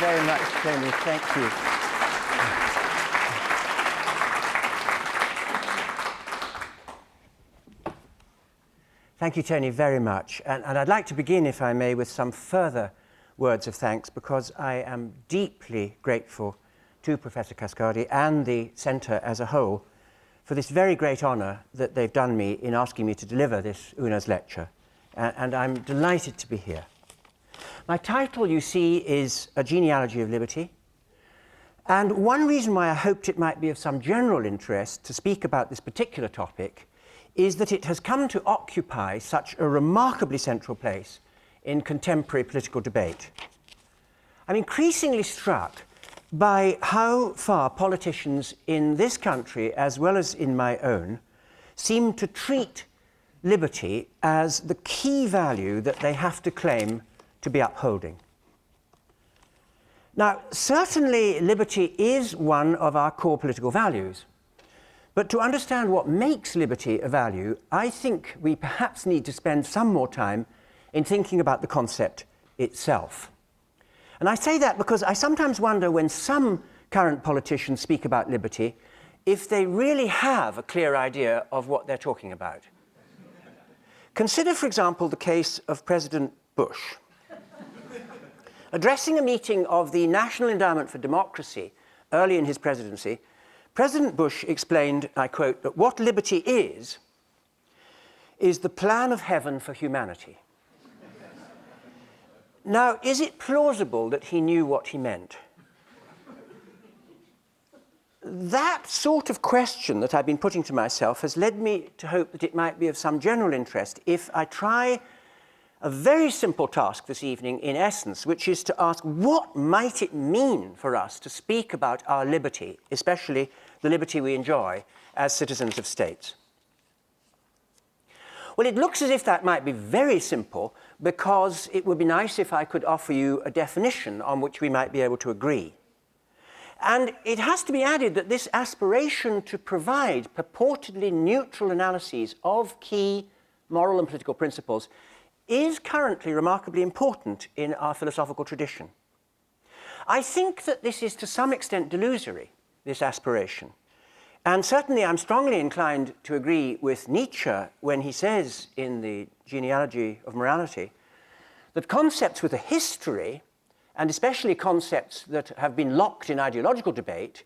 very much, Tony. Thank you. Thank you, Tony, very much. And I'd like to begin, if I may, with some further words of thanks, because I am deeply grateful to Professor Cascardi and the Centre as a whole for this very great honour that they've done me in asking me to deliver this UNA's lecture. And I'm delighted to be here. My title, you see, is A Genealogy of Liberty. And one reason why I hoped it might be of some general interest to speak about this particular topic is that it has come to occupy such a remarkably central place in contemporary political debate. I'm increasingly struck by how far politicians in this country, as well as in my own, seem to treat liberty as the key value that they have to claim to be upholding. Now, certainly liberty is one of our core political values. But to understand what makes liberty a value, I think we perhaps need to spend some more time in thinking about the concept itself. And I say that because I sometimes wonder when some current politicians speak about liberty, if they really have a clear idea of what they're talking about. Consider, for example, the case of President Bush. Addressing a meeting of the National Endowment for Democracy early in his presidency, President Bush explained, I quote, that what liberty is the plan of heaven for humanity. Now, is it plausible that he knew what he meant? That sort of question that I've been putting to myself has led me to hope that it might be of some general interest if I try a very simple task this evening in essence, which is to ask what might it mean for us to speak about our liberty, especially the liberty we enjoy as citizens of states? Well, it looks as if that might be very simple because it would be nice if I could offer you a definition on which we might be able to agree. And it has to be added that this aspiration to provide purportedly neutral analyses of key moral and political principles is currently remarkably important in our philosophical tradition. I think that this is to some extent delusory, this aspiration. And certainly I'm strongly inclined to agree with Nietzsche when he says in the Genealogy of Morality that concepts with a history, and especially concepts that have been locked in ideological debate,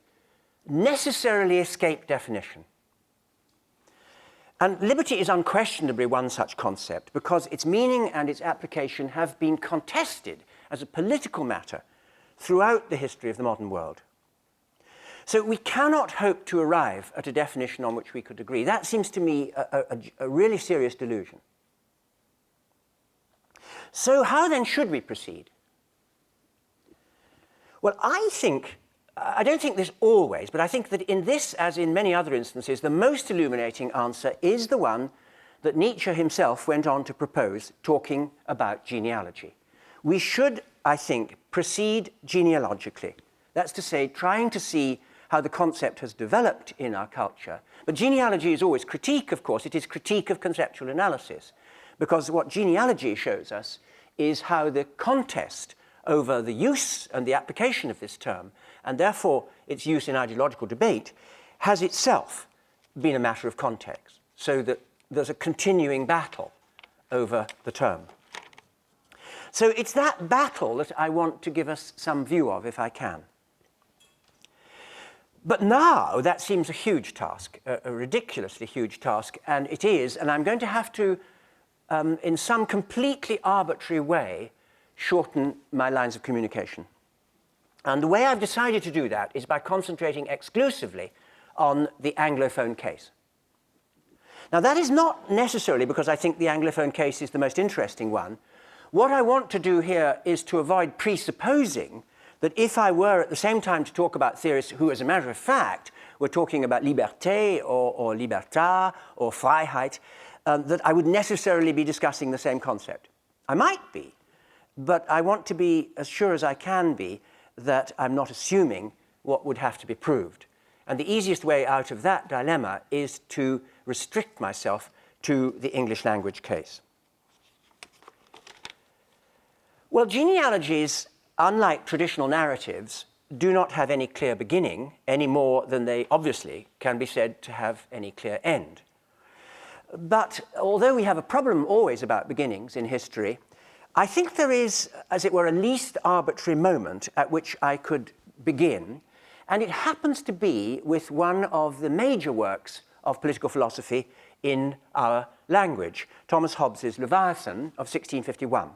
necessarily escape definition. And liberty is unquestionably one such concept because its meaning and its application have been contested as a political matter throughout the history of the modern world. So we cannot hope to arrive at a definition on which we could agree. That seems to me a really serious delusion. So how then should we proceed? Well, I don't think this always, but I think that in this, as in many other instances, the most illuminating answer is the one that Nietzsche himself went on to propose, talking about genealogy. We should, I think, proceed genealogically. That's to say, trying to see how the concept has developed in our culture. But genealogy is always critique, of course. It is critique of conceptual analysis, because what genealogy shows us is how the contest over the use and the application of this term, and therefore its use in ideological debate, has itself been a matter of context, so that there's a continuing battle over the term. So it's that battle that I want to give us some view of, if I can. But now that seems a huge task, a ridiculously huge task, and it is, and I'm going to have to, in some completely arbitrary way, shorten my lines of communication. And the way I've decided to do that is by concentrating exclusively on the Anglophone case. Now, that is not necessarily because I think the Anglophone case is the most interesting one. What I want to do here is to avoid presupposing that if I were at the same time to talk about theorists who, as a matter of fact, were talking about liberté or libertà or Freiheit, that I would necessarily be discussing the same concept. I might be, but I want to be as sure as I can be that I'm not assuming what would have to be proved. And the easiest way out of that dilemma is to restrict myself to the English language case. Well, genealogies unlike traditional narratives, do not have any clear beginning any more than they obviously can be said to have any clear end. But although we have a problem always about beginnings in history, I think there is, as it were, a least arbitrary moment at which I could begin, and it happens to be with one of the major works of political philosophy in our language, Thomas Hobbes's Leviathan of 1651.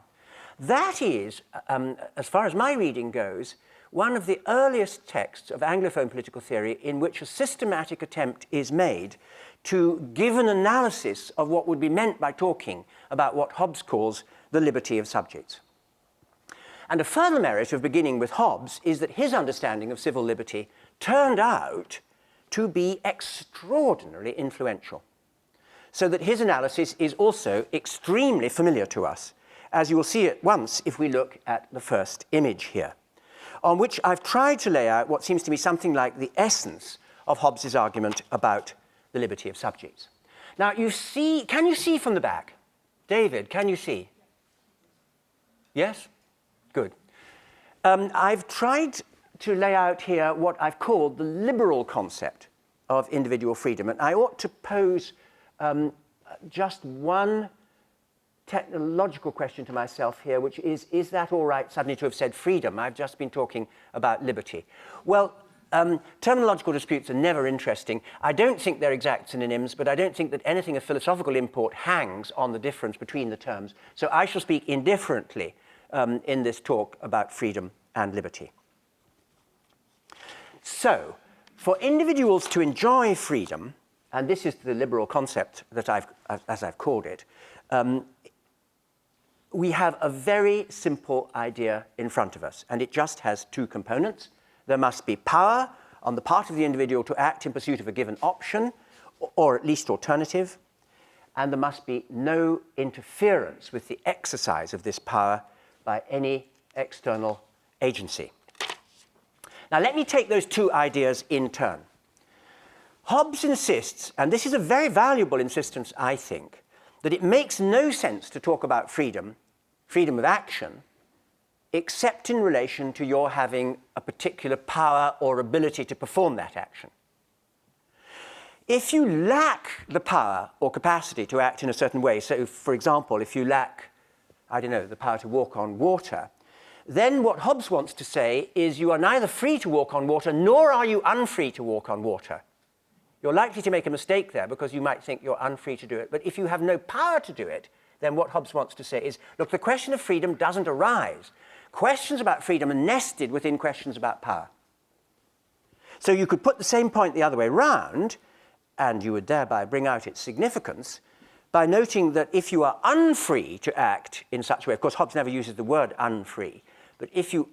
That is, as far as my reading goes, one of the earliest texts of Anglophone political theory in which a systematic attempt is made to give an analysis of what would be meant by talking about what Hobbes calls the liberty of subjects. And a further merit of beginning with Hobbes is that his understanding of civil liberty turned out to be extraordinarily influential, so that his analysis is also extremely familiar to us, as you will see at once if we look at the first image here, on which I've tried to lay out what seems to me something like the essence of Hobbes's argument about the liberty of subjects. Now, you see, can you see from the back? David, can you see? Yes? Good. I've tried to lay out here what I've called the liberal concept of individual freedom, and I ought to pose just one technological question to myself here, which is that all right suddenly to have said freedom? I've just been talking about liberty. Well, terminological disputes are never interesting. I don't think they're exact synonyms, but I don't think that anything of philosophical import hangs on the difference between the terms. So I shall speak indifferently in this talk about freedom and liberty. So, for individuals to enjoy freedom, and this is the liberal concept that as I've called it, we have a very simple idea in front of us, and it just has two components. There must be power on the part of the individual to act in pursuit of a given option, or at least alternative, and there must be no interference with the exercise of this power by any external agency. Now, let me take those two ideas in turn. Hobbes insists, and this is a very valuable insistence, I think, that it makes no sense to talk about freedom of action, except in relation to your having a particular power or ability to perform that action. If you lack the power or capacity to act in a certain way, so for example, if you lack, I don't know, the power to walk on water, then what Hobbes wants to say is you are neither free to walk on water, nor are you unfree to walk on water. You're likely to make a mistake there because you might think you're unfree to do it. But if you have no power to do it, then what Hobbes wants to say is, look, the question of freedom doesn't arise. Questions about freedom are nested within questions about power. So you could put the same point the other way round, and you would thereby bring out its significance by noting that if you are unfree to act in such a way, of course, Hobbes never uses the word unfree, but if you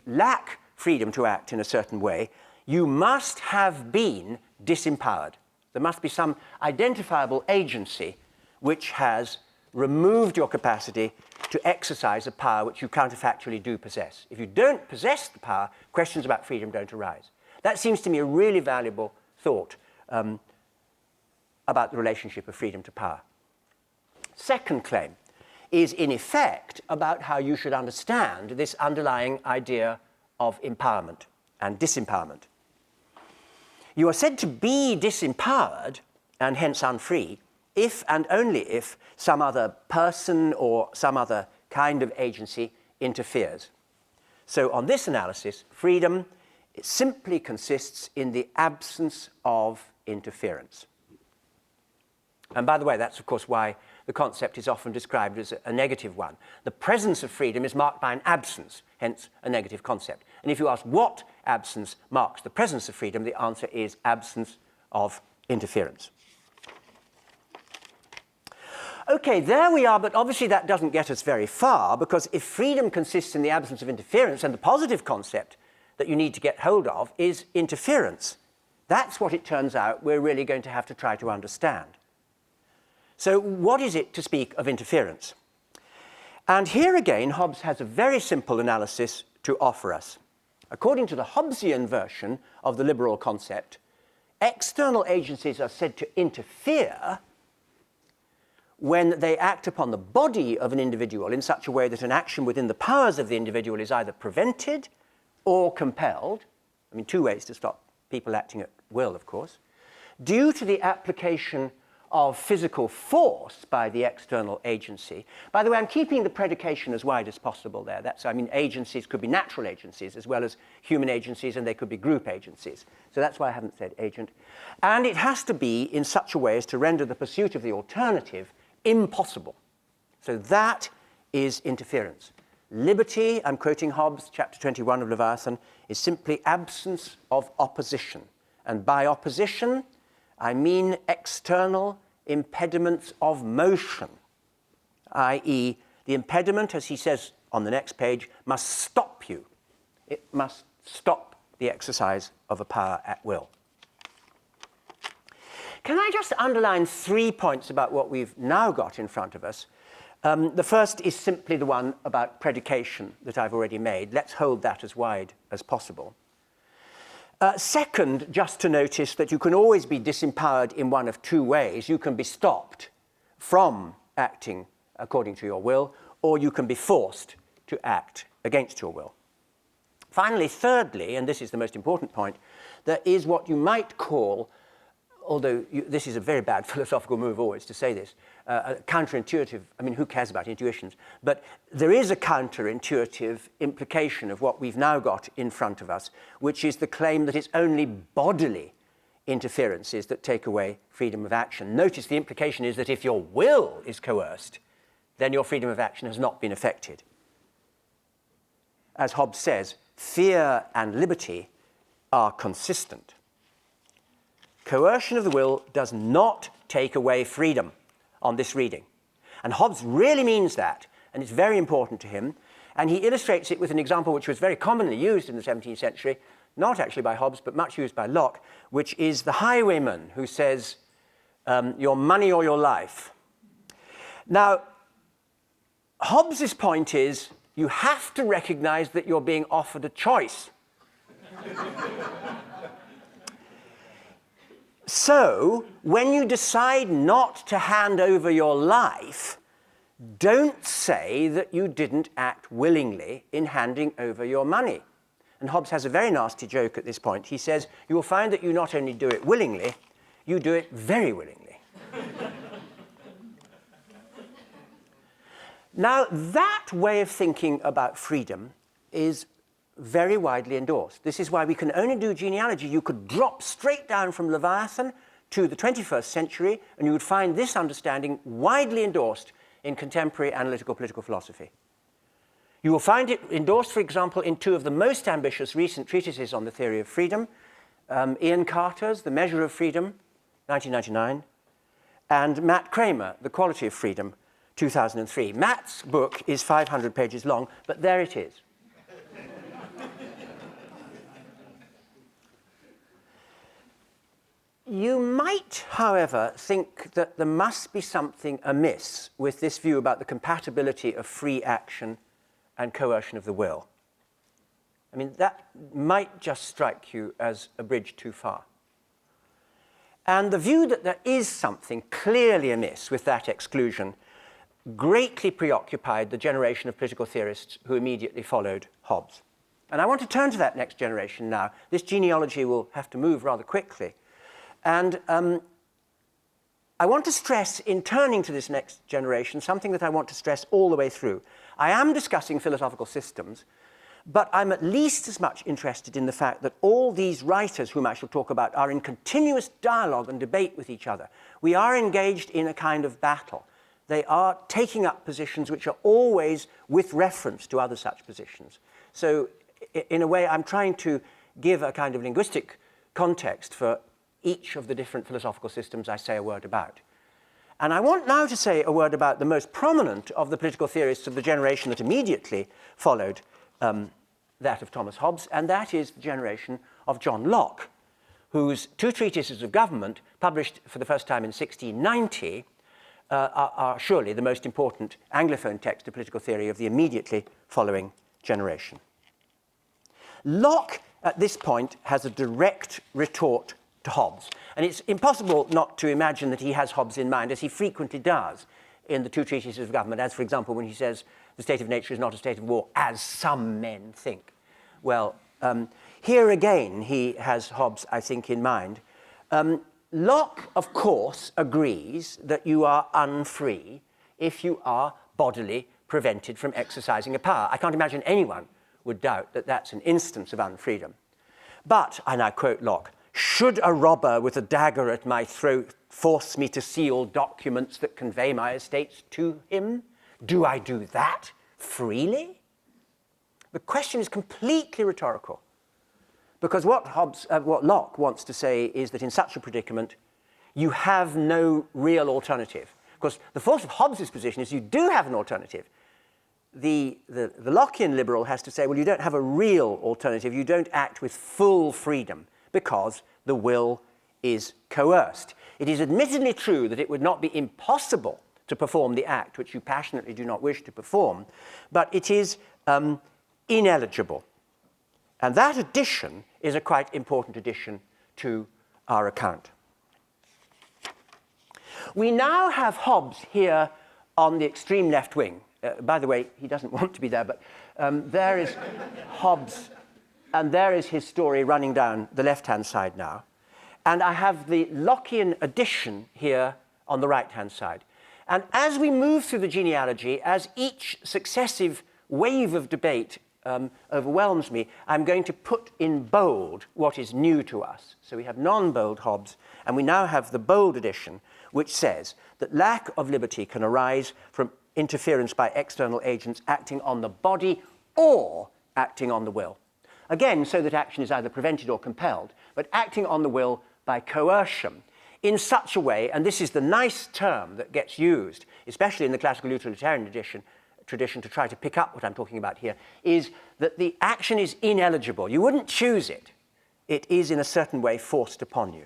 lack freedom to act in a certain way, you must have been disempowered. There must be some identifiable agency which has removed your capacity to exercise a power which you counterfactually do possess. If you don't possess the power, questions about freedom don't arise. That seems to me a really valuable thought about the relationship of freedom to power. Second claim is, in effect, about how you should understand this underlying idea of empowerment and disempowerment. You are said to be disempowered, and hence unfree, if and only if some other person or some other kind of agency interferes. So on this analysis, freedom simply consists in the absence of interference. And by the way, that's of course why the concept is often described as a negative one. The presence of freedom is marked by an absence, hence a negative concept. And if you ask what absence marks the presence of freedom, the answer is absence of interference. Okay, there we are, but obviously that doesn't get us very far, because if freedom consists in the absence of interference, and the positive concept that you need to get hold of is interference, that's what it turns out we're really going to have to try to understand. So what is it to speak of interference? And here again, Hobbes has a very simple analysis to offer us. According to the Hobbesian version of the liberal concept, external agencies are said to interfere when they act upon the body of an individual in such a way that an action within the powers of the individual is either prevented or compelled, I mean, two ways to stop people acting at will, of course, due to the application of physical force by the external agency. By the way, I'm keeping the predication as wide as possible there. I mean, agencies could be natural agencies as well as human agencies, and they could be group agencies. So that's why I haven't said agent. And it has to be in such a way as to render the pursuit of the alternative impossible. So that is interference. Liberty, I'm quoting Hobbes, chapter 21 of Leviathan, is simply absence of opposition. And by opposition, I mean external impediments of motion, i.e., the impediment, as he says on the next page, must stop you. It must stop the exercise of a power at will. Can I just underline 3 points about what we've now got in front of us? The first is simply the one about predication that I've already made. Let's hold that as wide as possible. Second, just to notice that you can always be disempowered in one of two ways. You can be stopped from acting according to your will, or you can be forced to act against your will. Finally, thirdly, and this is the most important point, there is what you might call, although this is a very bad philosophical move always to say this, counterintuitive. I mean, who cares about intuitions? But there is a counterintuitive implication of what we've now got in front of us, which is the claim that it's only bodily interferences that take away freedom of action. Notice the implication is that if your will is coerced, then your freedom of action has not been affected. As Hobbes says, fear and liberty are consistent. Coercion of the will does not take away freedom on this reading. And Hobbes really means that, and it's very important to him. And he illustrates it with an example which was very commonly used in the 17th century, not actually by Hobbes, but much used by Locke, which is the highwayman who says, your money or your life. Now, Hobbes's point is, you have to recognize that you're being offered a choice. So, when you decide not to hand over your life, don't say that you didn't act willingly in handing over your money. And Hobbes has a very nasty joke at this point. He says, you will find that you not only do it willingly, you do it very willingly. Now, that way of thinking about freedom is very widely endorsed. This is why we can only do genealogy. You could drop straight down from Leviathan to the 21st century, and you would find this understanding widely endorsed in contemporary analytical political philosophy. You will find it endorsed, for example, in two of the most ambitious recent treatises on the theory of freedom, Ian Carter's The Measure of Freedom, 1999, and Matt Kramer, The Quality of Freedom, 2003. Matt's book is 500 pages long, but there it is. You might, however, think that there must be something amiss with this view about the compatibility of free action and coercion of the will. I mean, that might just strike you as a bridge too far. And the view that there is something clearly amiss with that exclusion greatly preoccupied the generation of political theorists who immediately followed Hobbes. And I want to turn to that next generation now. This genealogy will have to move rather quickly. And I want to stress, in turning to this next generation, something that I want to stress all the way through. I am discussing philosophical systems, but I'm at least as much interested in the fact that all these writers whom I shall talk about are in continuous dialogue and debate with each other. We are engaged in a kind of battle. They are taking up positions which are always with reference to other such positions. So, in a way, I'm trying to give a kind of linguistic context for each of the different philosophical systems I say a word about. And I want now to say a word about the most prominent of the political theorists of the generation that immediately followed that of Thomas Hobbes, and that is the generation of John Locke, whose two treatises of government, published for the first time in 1690, are surely the most important Anglophone text of political theory of the immediately following generation. Locke, at this point, has a direct retort to Hobbes. And it's impossible not to imagine that he has Hobbes in mind, as he frequently does in the two treatises of government, as, for example, when he says the state of nature is not a state of war, as some men think. Well, here again, he has Hobbes, I think, in mind. Locke, of course, agrees that you are unfree if you are bodily prevented from exercising a power. I can't imagine anyone would doubt that that's an instance of unfreedom. But, and I quote Locke, should a robber with a dagger at my throat force me to seal documents that convey my estates to him, do I do that freely? The question is completely rhetorical, because what Locke wants to say is that in such a predicament, you have no real alternative. Because the force of Hobbes's position is you do have an alternative. The Lockean liberal has to say, well, you don't have a real alternative. You don't act with full freedom because the will is coerced. It is admittedly true that it would not be impossible to perform the act which you passionately do not wish to perform, but it is ineligible. And that addition is a quite important addition to our account. We now have Hobbes here on the extreme left wing. By the way, he doesn't want to be there, but there is Hobbes, and there is his story running down the left-hand side now. And I have the Lockean addition here on the right-hand side. And as we move through the genealogy, as each successive wave of debate overwhelms me, I'm going to put in bold what is new to us. So we have non-bold Hobbes, and we now have the bold edition, which says that lack of liberty can arise from interference by external agents acting on the body or acting on the will. Again, so that action is either prevented or compelled, but acting on the will by coercion in such a way, and this is the nice term that gets used, especially in the classical utilitarian tradition to try to pick up what I'm talking about here, is that the action is ineligible. You wouldn't choose it. It is in a certain way forced upon you.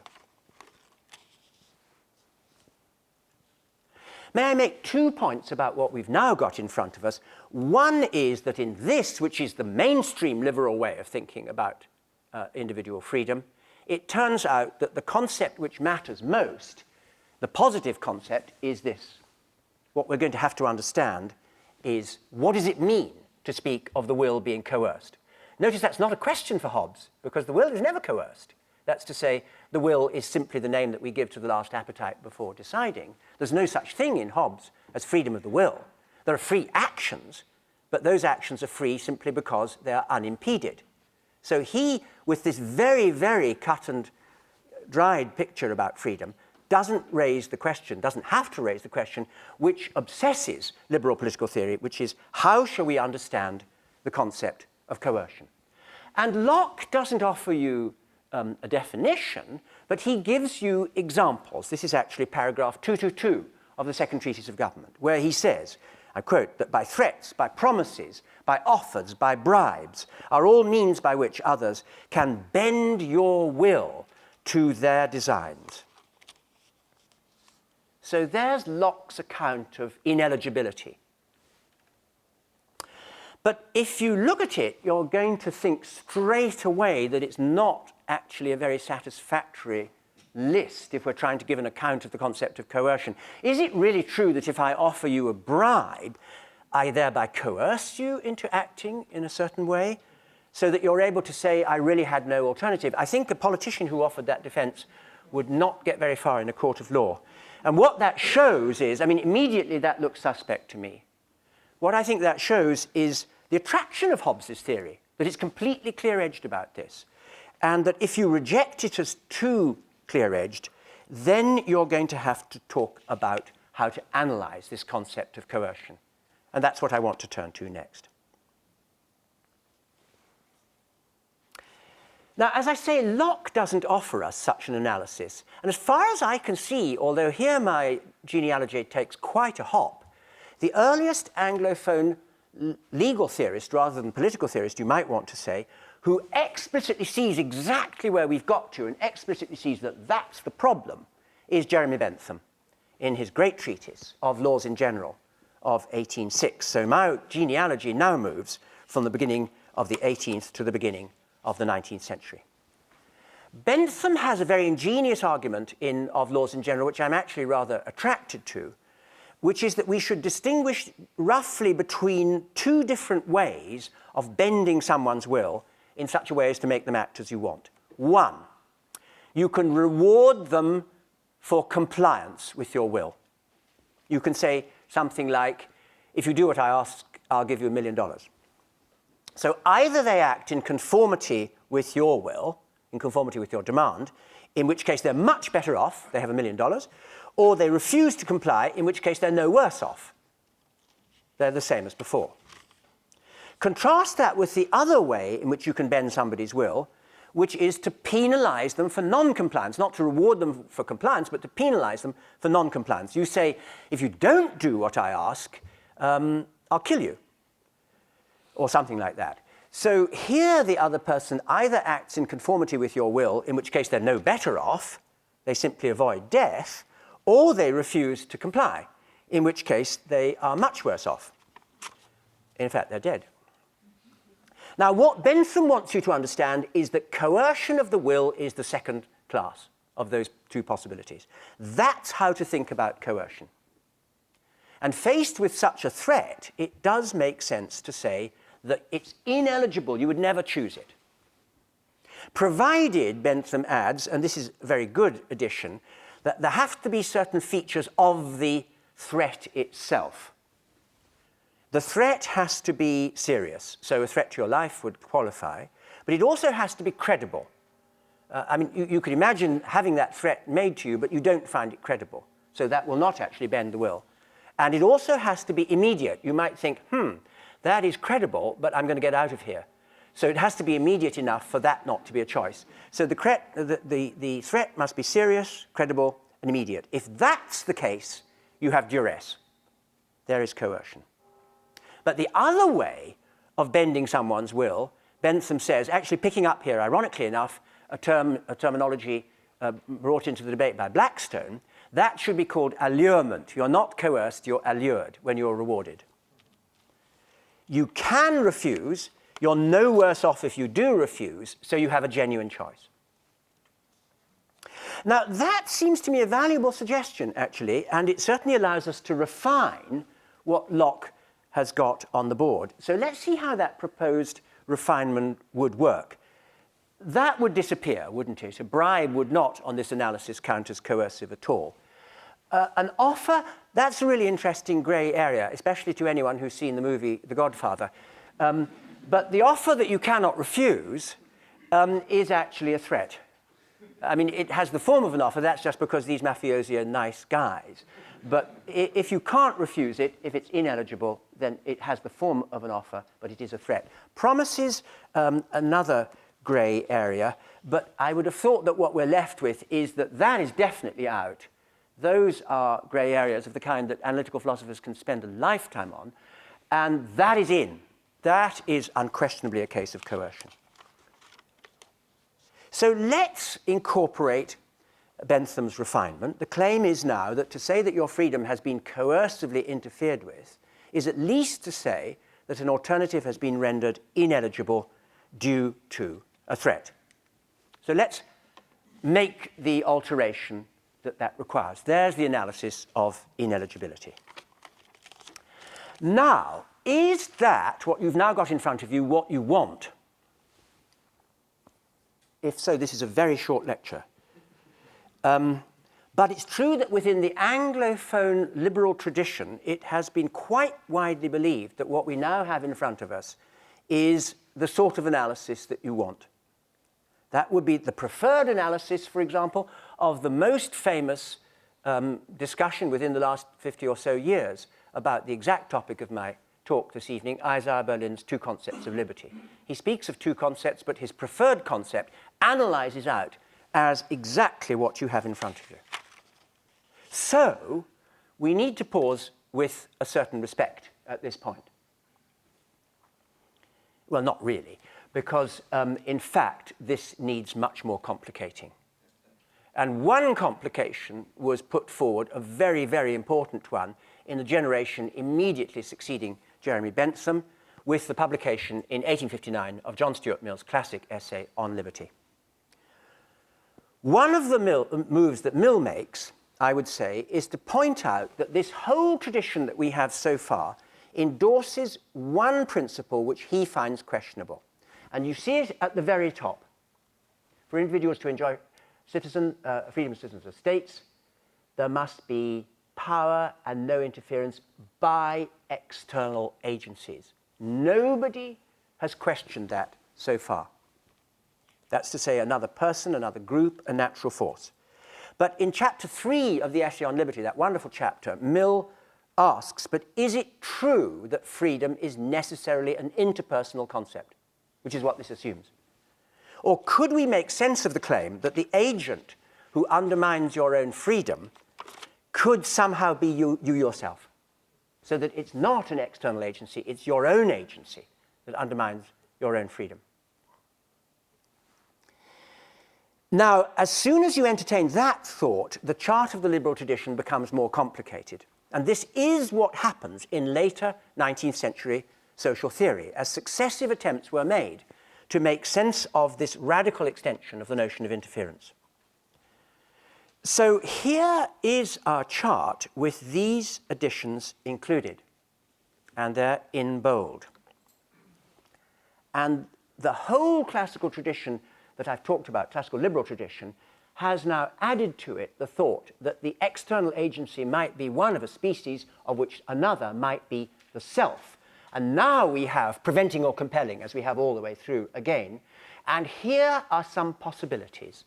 May I make 2 points about what we've now got in front of us? One is that in this, which is the mainstream liberal way of thinking about individual freedom, it turns out that the concept which matters most, the positive concept, is this. What we're going to have to understand is, what does it mean to speak of the will being coerced? Notice that's not a question for Hobbes, because the will is never coerced. That's to say, the will is simply the name that we give to the last appetite before deciding. There's no such thing in Hobbes as freedom of the will. There are free actions, but those actions are free simply because they are unimpeded. So he, with this very, very cut and dried picture about freedom, doesn't raise the question, doesn't have to raise the question, which obsesses liberal political theory, which is, how shall we understand the concept of coercion? And Locke doesn't offer you a definition, but he gives you examples. This is actually paragraph 222 of the Second Treatise of Government, where he says, I quote, that by threats, by promises, by offers, by bribes, are all means by which others can bend your will to their designs. So there's Locke's account of ineligibility. But if you look at it, you're going to think straight away that it's not actually a very satisfactory list if we're trying to give an account of the concept of coercion. Is it really true that if I offer you a bribe, I thereby coerce you into acting in a certain way so that you're able to say, I really had no alternative? I think a politician who offered that defense would not get very far in a court of law. And what that shows is, I mean, immediately that looks suspect to me. What I think that shows is the attraction of Hobbes's theory, that it's completely clear-edged about this, and that if you reject it as too clear-edged, then you're going to have to talk about how to analyze this concept of coercion. And that's what I want to turn to next. Now, as I say, Locke doesn't offer us such an analysis. And as far as I can see, although here my genealogy takes quite a hop, the earliest Anglophone legal theorist, rather than political theorist, you might want to say, who explicitly sees exactly where we've got to and explicitly sees that that's the problem, is Jeremy Bentham in his great treatise of laws in general of 1806. So my genealogy now moves from the beginning of the 18th to the beginning of the 19th century. Bentham has a very ingenious argument of laws in general, which I'm actually rather attracted to, which is that we should distinguish roughly between two different ways of bending someone's will in such a way as to make them act as you want. One, you can reward them for compliance with your will. You can say something like, if you do what I ask, I'll give you $1 million. So either they act in conformity with your will, in conformity with your demand, in which case they're much better off, they have $1 million, or they refuse to comply, in which case they're no worse off. They're the same as before. Contrast that with the other way in which you can bend somebody's will, which is to penalize them for non-compliance, not to reward them for compliance, but to penalize them for non-compliance. You say, if you don't do what I ask, I'll kill you, or something like that. So here the other person either acts in conformity with your will, in which case they're no better off, they simply avoid death, or they refuse to comply, in which case they are much worse off. In fact, they're dead. Now, what Bentham wants you to understand is that coercion of the will is the second class of those two possibilities. That's how to think about coercion. And faced with such a threat, it does make sense to say that it's ineligible, you would never choose it. Provided, Bentham adds, and this is a very good addition, that there have to be certain features of the threat itself. The threat has to be serious, so a threat to your life would qualify, but it also has to be credible. I mean, you could imagine having that threat made to you, but you don't find it credible, so that will not actually bend the will. And it also has to be immediate. You might think, that is credible, but I'm going to get out of here. So it has to be immediate enough for that not to be a choice. So the threat must be serious, credible, and immediate. If that's the case, you have duress. There is coercion. But the other way of bending someone's will, Bentham says, actually picking up here, ironically enough, a terminology brought into the debate by Blackstone, that should be called allurement. You're not coerced, you're allured when you're rewarded. You can refuse, you're no worse off if you do refuse, so you have a genuine choice. Now, that seems to me a valuable suggestion, actually, and it certainly allows us to refine what Locke has got on the board. So let's see how that proposed refinement would work. That would disappear, wouldn't it? A bribe would not, on this analysis, count as coercive at all. An offer, that's a really interesting grey area, especially to anyone who's seen the movie The Godfather. But the offer that you cannot refuse is actually a threat. I mean, it has the form of an offer, that's just because these mafiosi are nice guys. But if you can't refuse it, if it's ineligible, then it has the form of an offer, but it is a threat. Promises, another grey area, but I would have thought that what we're left with is that that is definitely out. Those are grey areas of the kind that analytical philosophers can spend a lifetime on, and that is in. That is unquestionably a case of coercion. So let's incorporate Bentham's refinement. The claim is now that to say that your freedom has been coercively interfered with is at least to say that an alternative has been rendered ineligible due to a threat. So let's make the alteration that requires. There's the analysis of ineligibility. Now, is that what you've now got in front of you what you want? If so, this is a very short lecture. But it's true that within the Anglophone liberal tradition, it has been quite widely believed that what we now have in front of us is the sort of analysis that you want. That would be the preferred analysis, for example, of the most famous discussion within the last 50 or so years about the exact topic of my talk this evening, Isaiah Berlin's Two Concepts of Liberty. He speaks of two concepts, but his preferred concept analyzes out as exactly what you have in front of you. So, we need to pause with a certain respect at this point. Well, not really, because in fact, this needs much more complicating. And one complication was put forward, a very, very important one, in the generation immediately succeeding Jeremy Bentham, with the publication in 1859 of John Stuart Mill's classic essay on liberty. One of the moves that Mill makes, I would say, is to point out that this whole tradition that we have so far endorses one principle which he finds questionable. And you see it at the very top. For individuals to enjoy freedom of citizens of states, there must be power and no interference by external agencies. Nobody has questioned that so far. That's to say, another person, another group, a natural force. But in chapter 3 of the Essay on Liberty, that wonderful chapter, Mill asks, but is it true that freedom is necessarily an interpersonal concept, which is what this assumes? Or could we make sense of the claim that the agent who undermines your own freedom could somehow be you yourself, so that it's not an external agency, it's your own agency that undermines your own freedom? Now, as soon as you entertain that thought, the chart of the liberal tradition becomes more complicated. And this is what happens in later 19th century social theory, as successive attempts were made to make sense of this radical extension of the notion of interference. So here is our chart with these additions included, and they're in bold. And the whole classical tradition that I've talked about, classical liberal tradition, has now added to it the thought that the external agency might be one of a species of which another might be the self. And now we have preventing or compelling, as we have all the way through again. And here are some possibilities.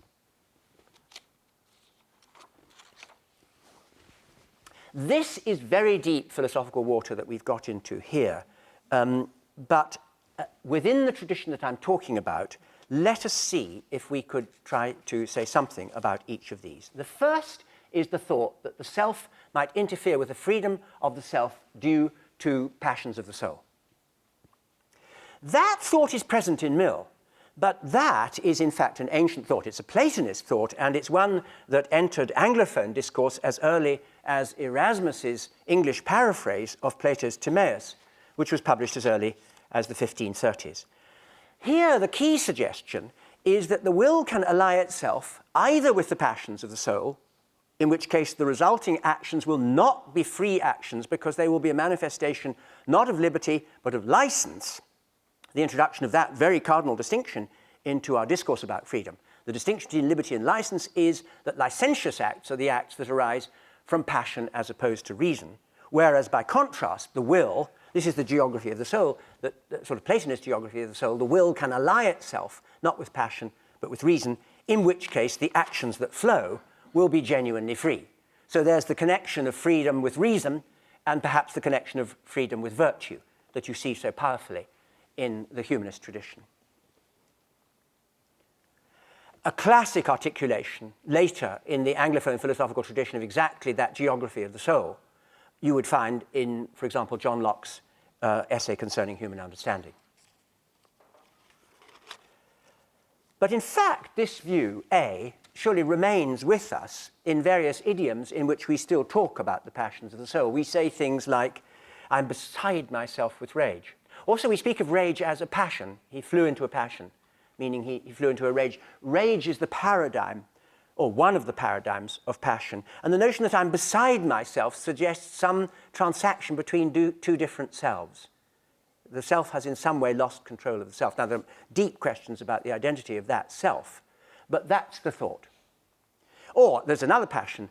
This is very deep philosophical water that we've got into here. But within the tradition that I'm talking about, let us see if we could try to say something about each of these. The first is the thought that the self might interfere with the freedom of the self due to passions of the soul. That thought is present in Mill, but that is in fact an ancient thought. It's a Platonist thought, and it's one that entered Anglophone discourse as early as Erasmus's English paraphrase of Plato's Timaeus, which was published as early as the 1530s. Here, the key suggestion is that the will can ally itself either with the passions of the soul, in which case the resulting actions will not be free actions because they will be a manifestation not of liberty but of license. The introduction of that very cardinal distinction into our discourse about freedom. The distinction between liberty and license is that licentious acts are the acts that arise from passion as opposed to reason, whereas by contrast, the will, this is the geography of the soul, the sort of Platonist geography of the soul, the will can ally itself, not with passion, but with reason, in which case the actions that flow will be genuinely free. So there's the connection of freedom with reason, and perhaps the connection of freedom with virtue that you see so powerfully in the humanist tradition. A classic articulation later in the Anglophone philosophical tradition of exactly that geography of the soul you would find in, for example, John Locke's essay concerning human understanding. But in fact, this view, A, surely remains with us in various idioms in which we still talk about the passions of the soul. We say things like, I'm beside myself with rage. Also, we speak of rage as a passion. He flew into a passion, meaning he flew into a rage. Rage is the paradigm, or one of the paradigms of passion. And the notion that I'm beside myself suggests some transaction between two different selves. The self has in some way lost control of the self. Now, there are deep questions about the identity of that self, but that's the thought. Or there's another passion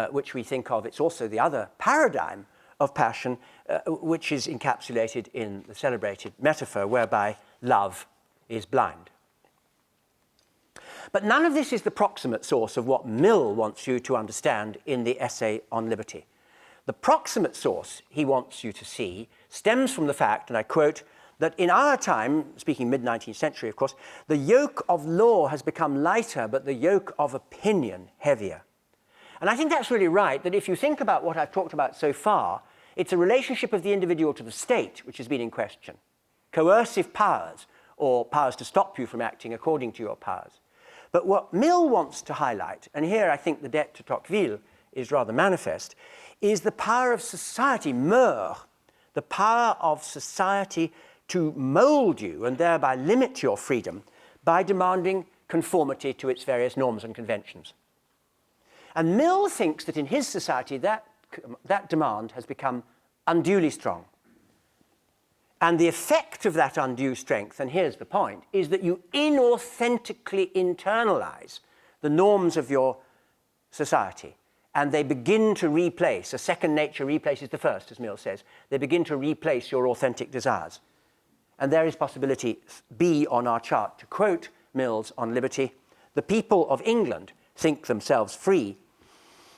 which we think of. It's also the other paradigm of passion, which is encapsulated in the celebrated metaphor whereby love is blind. But none of this is the proximate source of what Mill wants you to understand in the Essay on Liberty. The proximate source he wants you to see stems from the fact, and I quote, that in our time, speaking mid-19th century, of course, the yoke of law has become lighter, but the yoke of opinion heavier. And I think that's really right, that if you think about what I've talked about so far, it's a relationship of the individual to the state which has been in question. Coercive powers, or powers to stop you from acting according to your powers. But what Mill wants to highlight, and here I think the debt to Tocqueville is rather manifest, is the power of society, mœurs, the power of society to mold you and thereby limit your freedom by demanding conformity to its various norms and conventions. And Mill thinks that in his society that demand has become unduly strong. And the effect of that undue strength, and here's the point, is that you inauthentically internalize the norms of your society, and they begin to replace, a second nature replaces the first, as Mill says. They begin to replace your authentic desires. And there is possibility B on our chart. To quote Mills on liberty, the people of England think themselves free,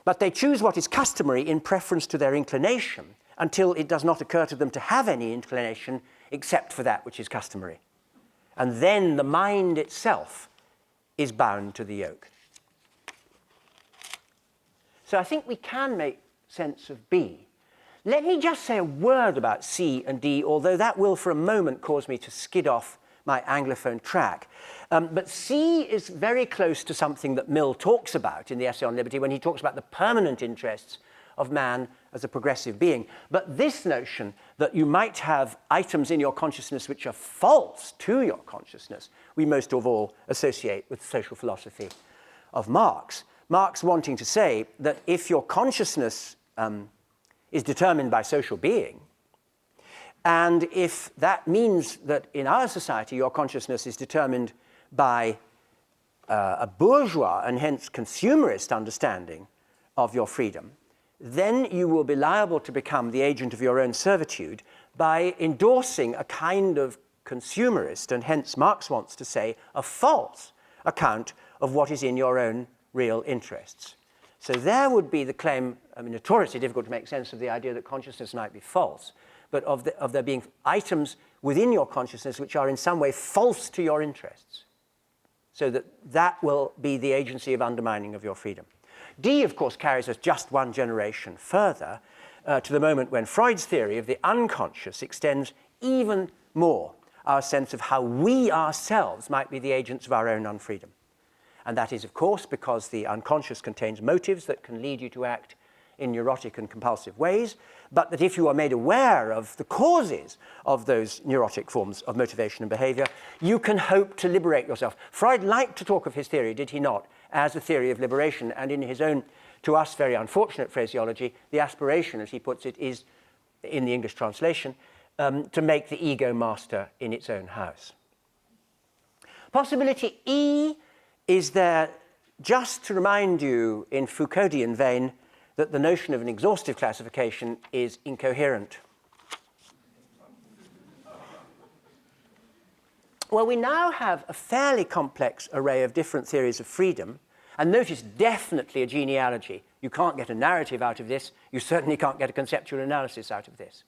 but they choose what is customary in preference to their inclination until it does not occur to them to have any inclination except for that which is customary. And then the mind itself is bound to the yoke. So I think we can make sense of B. Let me just say a word about C and D, although that will for a moment cause me to skid off my Anglophone track. But C is very close to something that Mill talks about in the Essay on Liberty when he talks about the permanent interests of man as a progressive being. But this notion that you might have items in your consciousness which are false to your consciousness, we most of all associate with social philosophy of Marx. Marx wanting to say that if your consciousness is determined by social being, and if that means that in our society your consciousness is determined by a bourgeois and hence consumerist understanding of your freedom, then you will be liable to become the agent of your own servitude by endorsing a kind of consumerist, and hence Marx wants to say a false account of what is in your own real interests. So there would be the claim, notoriously difficult to make sense of the idea that consciousness might be false, but of there being items within your consciousness which are in some way false to your interests. So that will be the agency of undermining of your freedom. D, of course, carries us just one generation further to the moment when Freud's theory of the unconscious extends even more our sense of how we ourselves might be the agents of our own unfreedom. And that is, of course, because the unconscious contains motives that can lead you to act in neurotic and compulsive ways, but that if you are made aware of the causes of those neurotic forms of motivation and behavior, you can hope to liberate yourself. Freud liked to talk of his theory, did he not, as a theory of liberation, and in his own, to us, very unfortunate phraseology, the aspiration, as he puts it, is, in the English translation, to make the ego master in its own house. Possibility E is there just to remind you in Foucauldian vein that the notion of an exhaustive classification is incoherent. Well, we now have a fairly complex array of different theories of freedom, and notice definitely a genealogy. You can't get a narrative out of this. You certainly can't get a conceptual analysis out of this.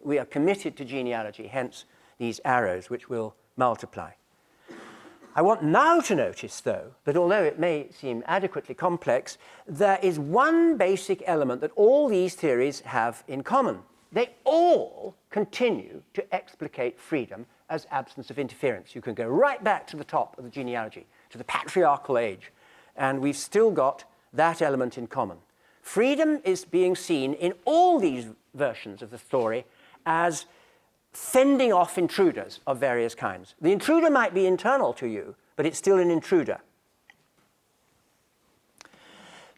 We are committed to genealogy, hence these arrows, which will multiply. I want now to notice, though, that although it may seem adequately complex, there is one basic element that all these theories have in common. They all continue to explicate freedom as absence of interference. You can go right back to the top of the genealogy, to the patriarchal age, and we've still got that element in common. Freedom is being seen in all these versions of the story as fending off intruders of various kinds. The intruder might be internal to you, but it's still an intruder.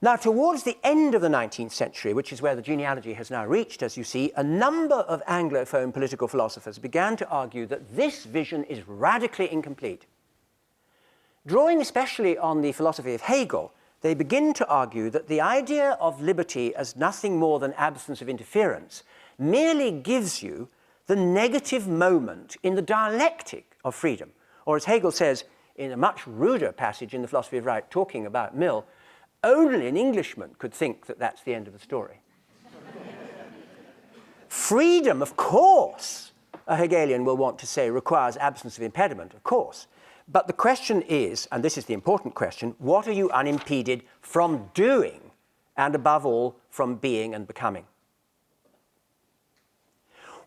Now, towards the end of the 19th century, which is where the genealogy has now reached, as you see, a number of Anglophone political philosophers began to argue that this vision is radically incomplete. Drawing especially on the philosophy of Hegel, they begin to argue that the idea of liberty as nothing more than absence of interference merely gives you the negative moment in the dialectic of freedom. Or as Hegel says in a much ruder passage in The Philosophy of Right, talking about Mill, only an Englishman could think that that's the end of the story. Freedom, of course, a Hegelian will want to say, requires absence of impediment, of course. But the question is, and this is the important question, what are you unimpeded from doing, and above all, from being and becoming?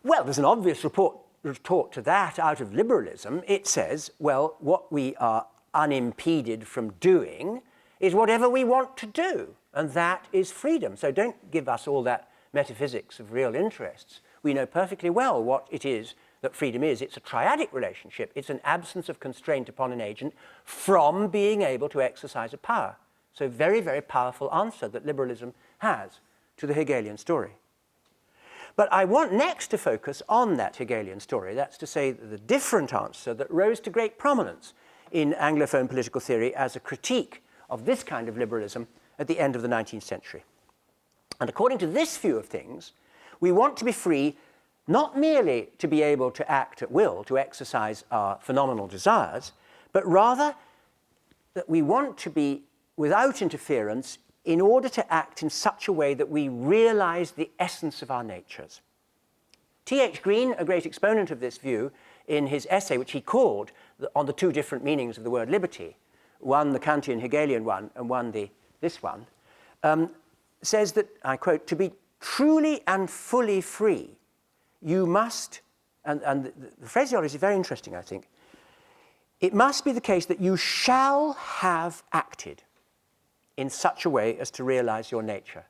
Well, there's an obvious retort to that out of liberalism. It says, well, what we are unimpeded from doing is whatever we want to do, and that is freedom. So don't give us all that metaphysics of real interests. We know perfectly well what it is that freedom is. It's a triadic relationship. It's an absence of constraint upon an agent from being able to exercise a power. So very, very powerful answer that liberalism has to the Hegelian story. But I want next to focus on that Hegelian story. That's to say, the different answer that rose to great prominence in Anglophone political theory as a critique of this kind of liberalism at the end of the 19th century. And according to this view of things, we want to be free not merely to be able to act at will, to exercise our phenomenal desires, but rather that we want to be without interference in order to act in such a way that we realize the essence of our natures. T.H. Green, a great exponent of this view, in his essay, which he called On the Two Different Meanings of the Word Liberty, one the Kantian Hegelian one and one this one, says that, I quote, "To be truly and fully free, you must," and the phraseology is very interesting, I think, "it must be the case that you shall have acted in such a way as to realize your nature."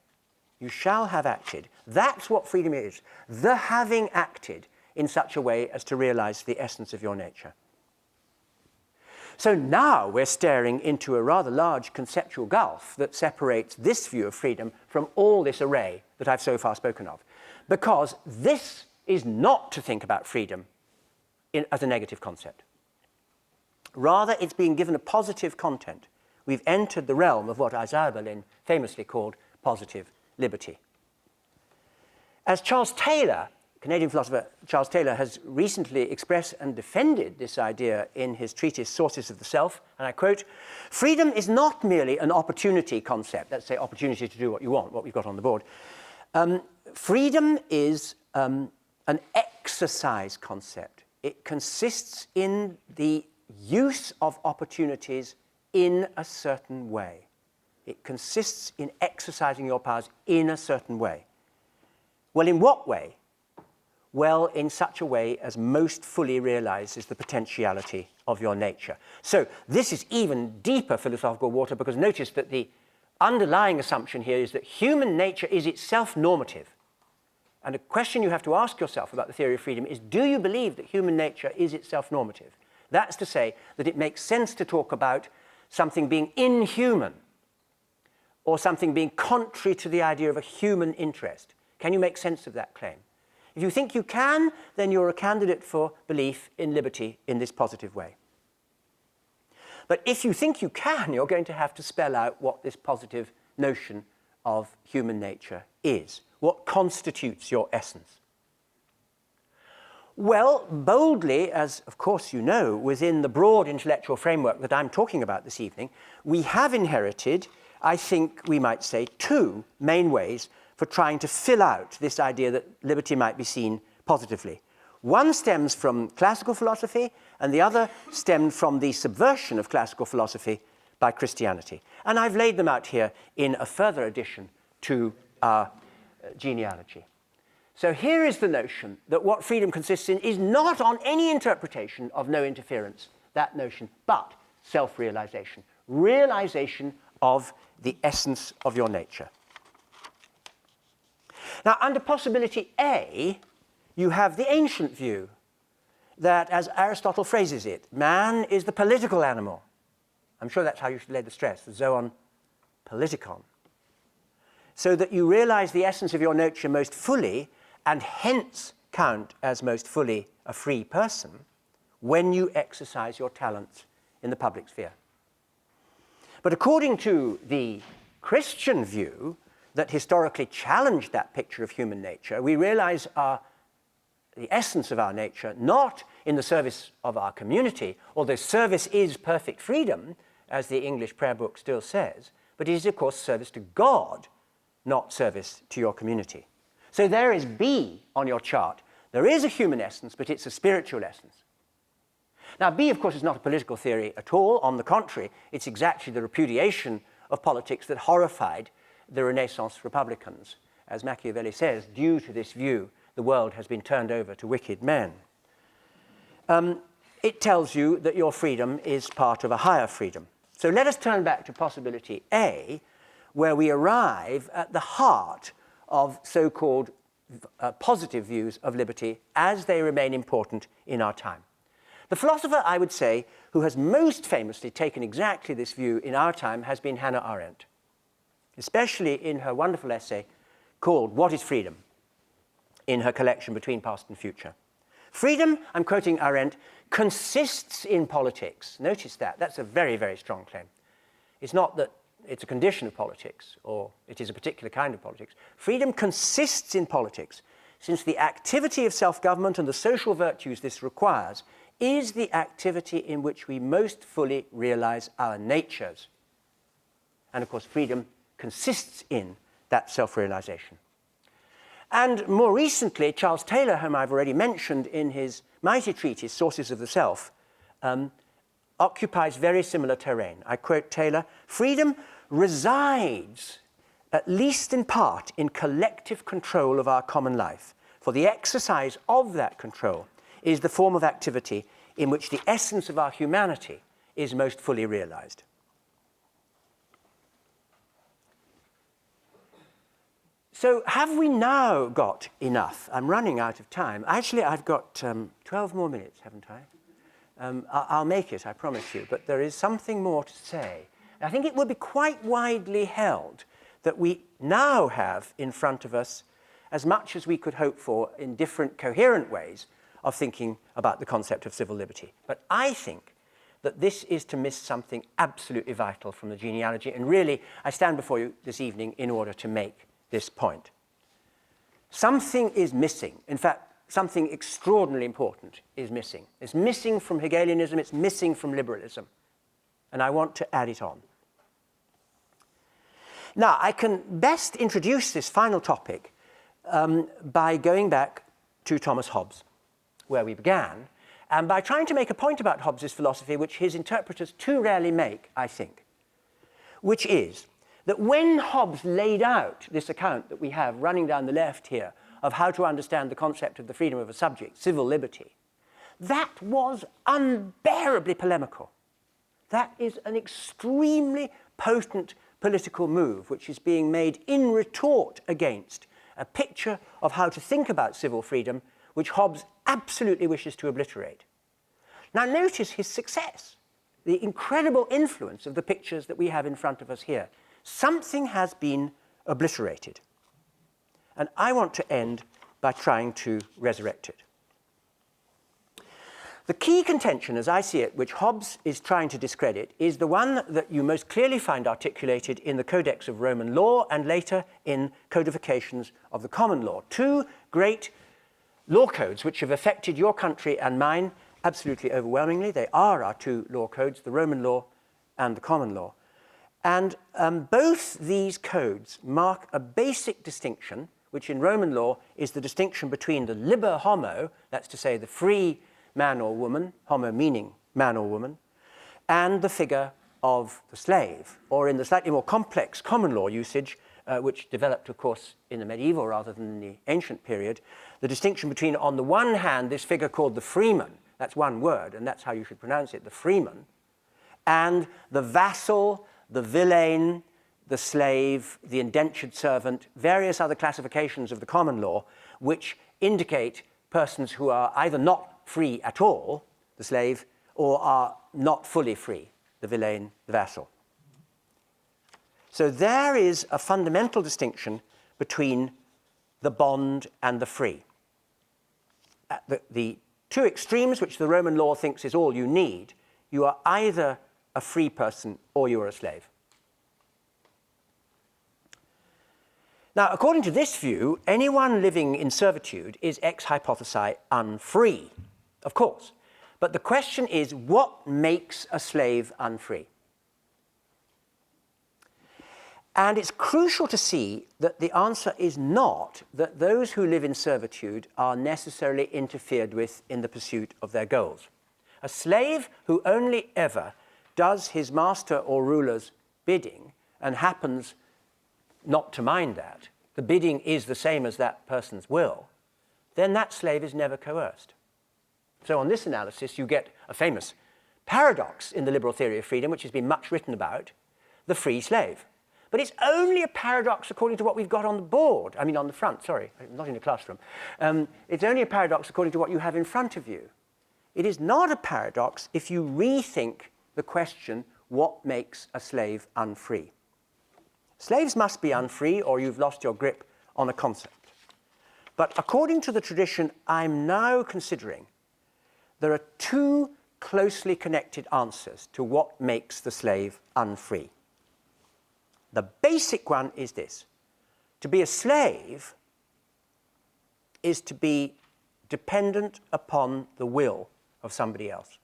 You shall have acted. That's what freedom is. The having acted in such a way as to realize the essence of your nature. So now we're staring into a rather large conceptual gulf that separates this view of freedom from all this array that I've so far spoken of. Because this is not to think about freedom as a negative concept. Rather, it's being given a positive content. We've entered the realm of what Isaiah Berlin famously called positive liberty. As Charles Taylor, Canadian philosopher Charles Taylor, has recently expressed and defended this idea in his treatise Sources of the Self, and I quote, "Freedom is not merely an opportunity concept," let's say opportunity to do what you want, what we've got on the board. Freedom is an exercise concept. It consists in the use of opportunities in a certain way. It consists in exercising your powers in a certain way. Well, in what way? Well, in such a way as most fully realizes the potentiality of your nature. So this is even deeper philosophical water, because notice that the underlying assumption here is that human nature is itself normative. And a question you have to ask yourself about the theory of freedom is, do you believe that human nature is itself normative? That's to say that it makes sense to talk about something being inhuman or something being contrary to the idea of a human interest. Can you make sense of that claim? If you think you can, then you're a candidate for belief in liberty in this positive way. But if you think you can, you're going to have to spell out what this positive notion of human nature is. What constitutes your essence? Well, boldly, as of course you know, within the broad intellectual framework that I'm talking about this evening, we have inherited, I think we might say, two main ways for trying to fill out this idea that liberty might be seen positively. One stems from classical philosophy, and the other stemmed from the subversion of classical philosophy by Christianity. And I've laid them out here in a further addition to our genealogy. So here is the notion that what freedom consists in is not on any interpretation of no interference, that notion, but self-realization, realization of the essence of your nature. Now, under possibility A, you have the ancient view that, as Aristotle phrases it, man is the political animal. I'm sure that's how you should lay the stress, the zoon politikon. So that you realize the essence of your nature most fully, and hence count as most fully a free person when you exercise your talents in the public sphere. But according to the Christian view that historically challenged that picture of human nature, we realize the essence of our nature not in the service of our community, although service is perfect freedom, as the English prayer book still says, but it is, of course, service to God, not service to your community. So there is B on your chart. There is a human essence, but it's a spiritual essence. Now, B, of course, is not a political theory at all. On the contrary, it's exactly the repudiation of politics that horrified the Renaissance Republicans. As Machiavelli says, due to this view, the world has been turned over to wicked men. It tells you that your freedom is part of a higher freedom. So let us turn back to possibility A, where we arrive at the heart of so-called positive views of liberty as they remain important in our time. The philosopher, I would say, who has most famously taken exactly this view in our time has been Hannah Arendt, especially in her wonderful essay called What is Freedom? In her collection Between Past and Future. Freedom, I'm quoting Arendt, consists in politics. Notice that. That's a very, very strong claim. It's not that it's a condition of politics or it is a particular kind of politics. Freedom consists in politics, since the activity of self-government and the social virtues this requires is the activity in which we most fully realize our natures. And of course, freedom consists in that self-realization. And more recently, Charles Taylor, whom I've already mentioned in his mighty treatise, Sources of the Self, occupies very similar terrain. I quote Taylor, "Freedom resides, at least in part, in collective control of our common life, for the exercise of that control is the form of activity in which the essence of our humanity is most fully realized." So have we now got enough? I'm running out of time. Actually, I've got 12 more minutes, haven't I? I'll make it, I promise you, but there is something more to say. I think it would be quite widely held that we now have in front of us as much as we could hope for in different coherent ways of thinking about the concept of civil liberty. But I think that this is to miss something absolutely vital from the genealogy, and really, I stand before you this evening in order to make this point. Something is missing. In fact, something extraordinarily important is missing. It's missing from Hegelianism, it's missing from liberalism. And I want to add it on. Now, I can best introduce this final topic by going back to Thomas Hobbes, where we began, and by trying to make a point about Hobbes' philosophy, which his interpreters too rarely make, I think, which is that when Hobbes laid out this account that we have running down the left here of how to understand the concept of the freedom of a subject, civil liberty, that was unbearably polemical. That is an extremely potent political move which is being made in retort against a picture of how to think about civil freedom which Hobbes absolutely wishes to obliterate. Now notice his success, the incredible influence of the pictures that we have in front of us here. Something has been obliterated. And I want to end by trying to resurrect it. The key contention, as I see it, which Hobbes is trying to discredit, is the one that you most clearly find articulated in the Codex of Roman Law and later in codifications of the common law. Two great law codes which have affected your country and mine absolutely overwhelmingly. They are our two law codes, the Roman law and the common law. And both these codes mark a basic distinction, which in Roman law is the distinction between the liber homo, that's to say the free man or woman, homo meaning man or woman, and the figure of the slave, or in the slightly more complex common law usage, which developed, of course, in the medieval rather than in the ancient period, the distinction between, on the one hand, this figure called the freeman, that's one word, and that's how you should pronounce it, the freeman, and the vassal, the villein, the slave, the indentured servant, various other classifications of the common law, which indicate persons who are either not free at all, the slave, or are not fully free, the villein, the vassal. So there is a fundamental distinction between the bond and the free. At the two extremes, which the Roman law thinks is all you need, you are either a free person or you are a slave. Now, according to this view, anyone living in servitude is ex hypothesi unfree, of course. But the question is, what makes a slave unfree? And it's crucial to see that the answer is not that those who live in servitude are necessarily interfered with in the pursuit of their goals. A slave who only ever does his master or ruler's bidding and happens not to mind that, the bidding is the same as that person's will, then that slave is never coerced. So on this analysis, you get a famous paradox in the liberal theory of freedom, which has been much written about, the free slave. But it's only a paradox according to what we've got on the board. I mean, on the front, sorry, not in the classroom. It's only a paradox according to what you have in front of you. It is not a paradox if you rethink the question, what makes a slave unfree? Slaves must be unfree or you've lost your grip on a concept. But according to the tradition I'm now considering, there are two closely connected answers to what makes the slave unfree. The basic one is this: to be a slave is to be dependent upon the will of somebody else.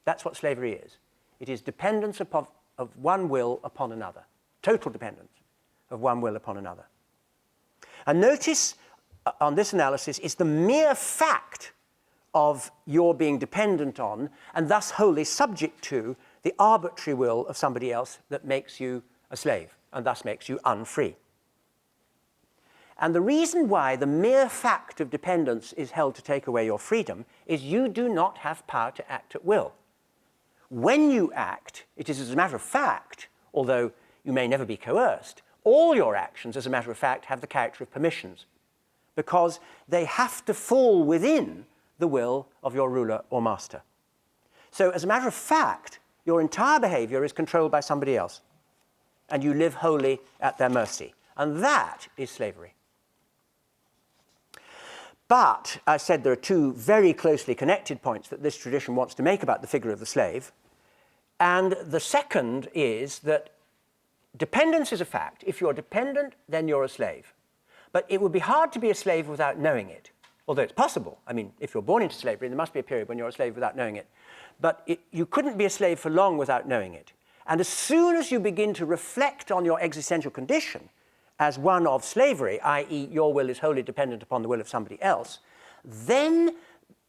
That's what slavery is. It is dependence of one will upon another, total dependence of one will upon another. And notice on this analysis is the mere fact of your being dependent on and thus wholly subject to the arbitrary will of somebody else that makes you a slave and thus makes you unfree. And the reason why the mere fact of dependence is held to take away your freedom is you do not have power to act at will. When you act, it is as a matter of fact, although you may never be coerced, all your actions, as a matter of fact, have the character of permissions, because they have to fall within the will of your ruler or master. So, as a matter of fact, your entire behavior is controlled by somebody else, and you live wholly at their mercy. And that is slavery. But, I said there are two very closely connected points that this tradition wants to make about the figure of the slave. And the second is that dependence is a fact. If you're dependent, then you're a slave. But it would be hard to be a slave without knowing it, although it's possible. I mean, if you're born into slavery, there must be a period when you're a slave without knowing it. But you couldn't be a slave for long without knowing it. And as soon as you begin to reflect on your existential condition as one of slavery, i.e. your will is wholly dependent upon the will of somebody else, then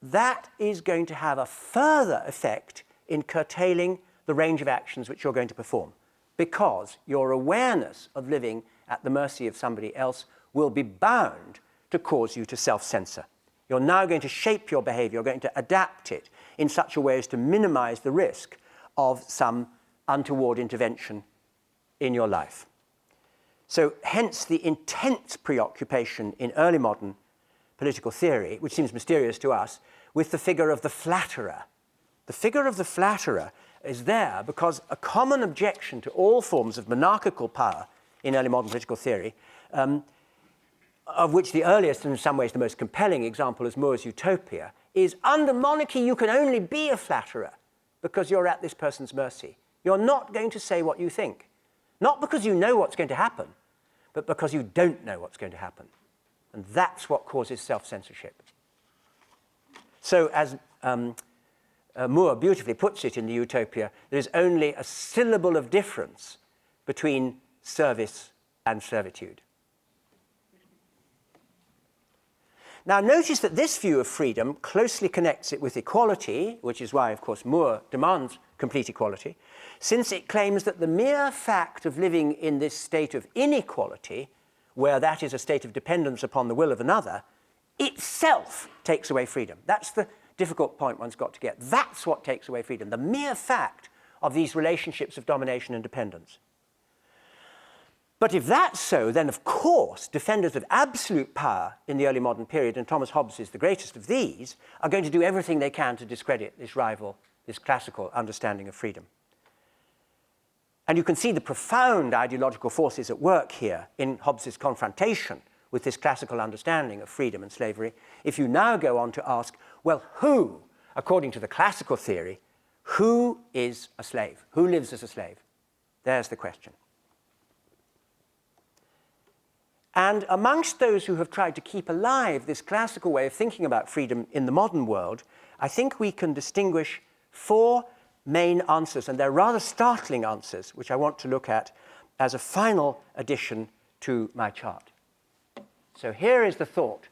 that is going to have a further effect in curtailing the range of actions which you're going to perform, because your awareness of living at the mercy of somebody else will be bound to cause you to self-censor. You're now going to shape your behavior, you're going to adapt it in such a way as to minimize the risk of some untoward intervention in your life. So hence the intense preoccupation in early modern political theory, which seems mysterious to us, with the figure of the flatterer. The figure of the flatterer is there because a common objection to all forms of monarchical power in early modern political theory, of which the earliest and in some ways the most compelling example is More's Utopia, is under monarchy you can only be a flatterer because you're at this person's mercy. You're not going to say what you think. Not because you know what's going to happen, but because you don't know what's going to happen. And that's what causes self-censorship. So as Moore beautifully puts it in the Utopia, there is only a syllable of difference between service and servitude. Now notice that this view of freedom closely connects it with equality, which is why, of course, Moore demands complete equality, since it claims that the mere fact of living in this state of inequality, where that is a state of dependence upon the will of another, itself takes away freedom. That's the difficult point one's got to get. That's what takes away freedom, the mere fact of these relationships of domination and dependence. But if that's so, then of course defenders of absolute power in the early modern period, and Thomas Hobbes is the greatest of these, are going to do everything they can to discredit this rival, this classical understanding of freedom. And you can see the profound ideological forces at work here in Hobbes's confrontation with this classical understanding of freedom and slavery. If you now go on to ask, well, who, according to the classical theory, who is a slave? Who lives as a slave? There's the question. And amongst those who have tried to keep alive this classical way of thinking about freedom in the modern world, I think we can distinguish four main answers, and they're rather startling answers, which I want to look at as a final addition to my chart. So here is the thought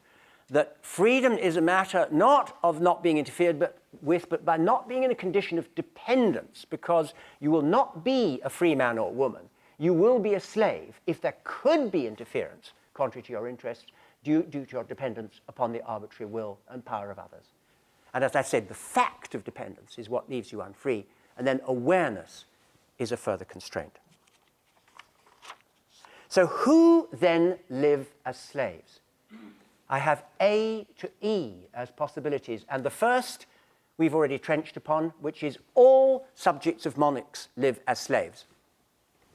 that freedom is a matter not of not being interfered with, but by not being in a condition of dependence, because you will not be a free man or woman. You will be a slave if there could be interference, contrary to your interests, due to your dependence upon the arbitrary will and power of others. And as I said, the fact of dependence is what leaves you unfree, and then awareness is a further constraint. So who then live as slaves? I have A to E as possibilities, and the first we've already trenched upon, which is all subjects of monarchs live as slaves.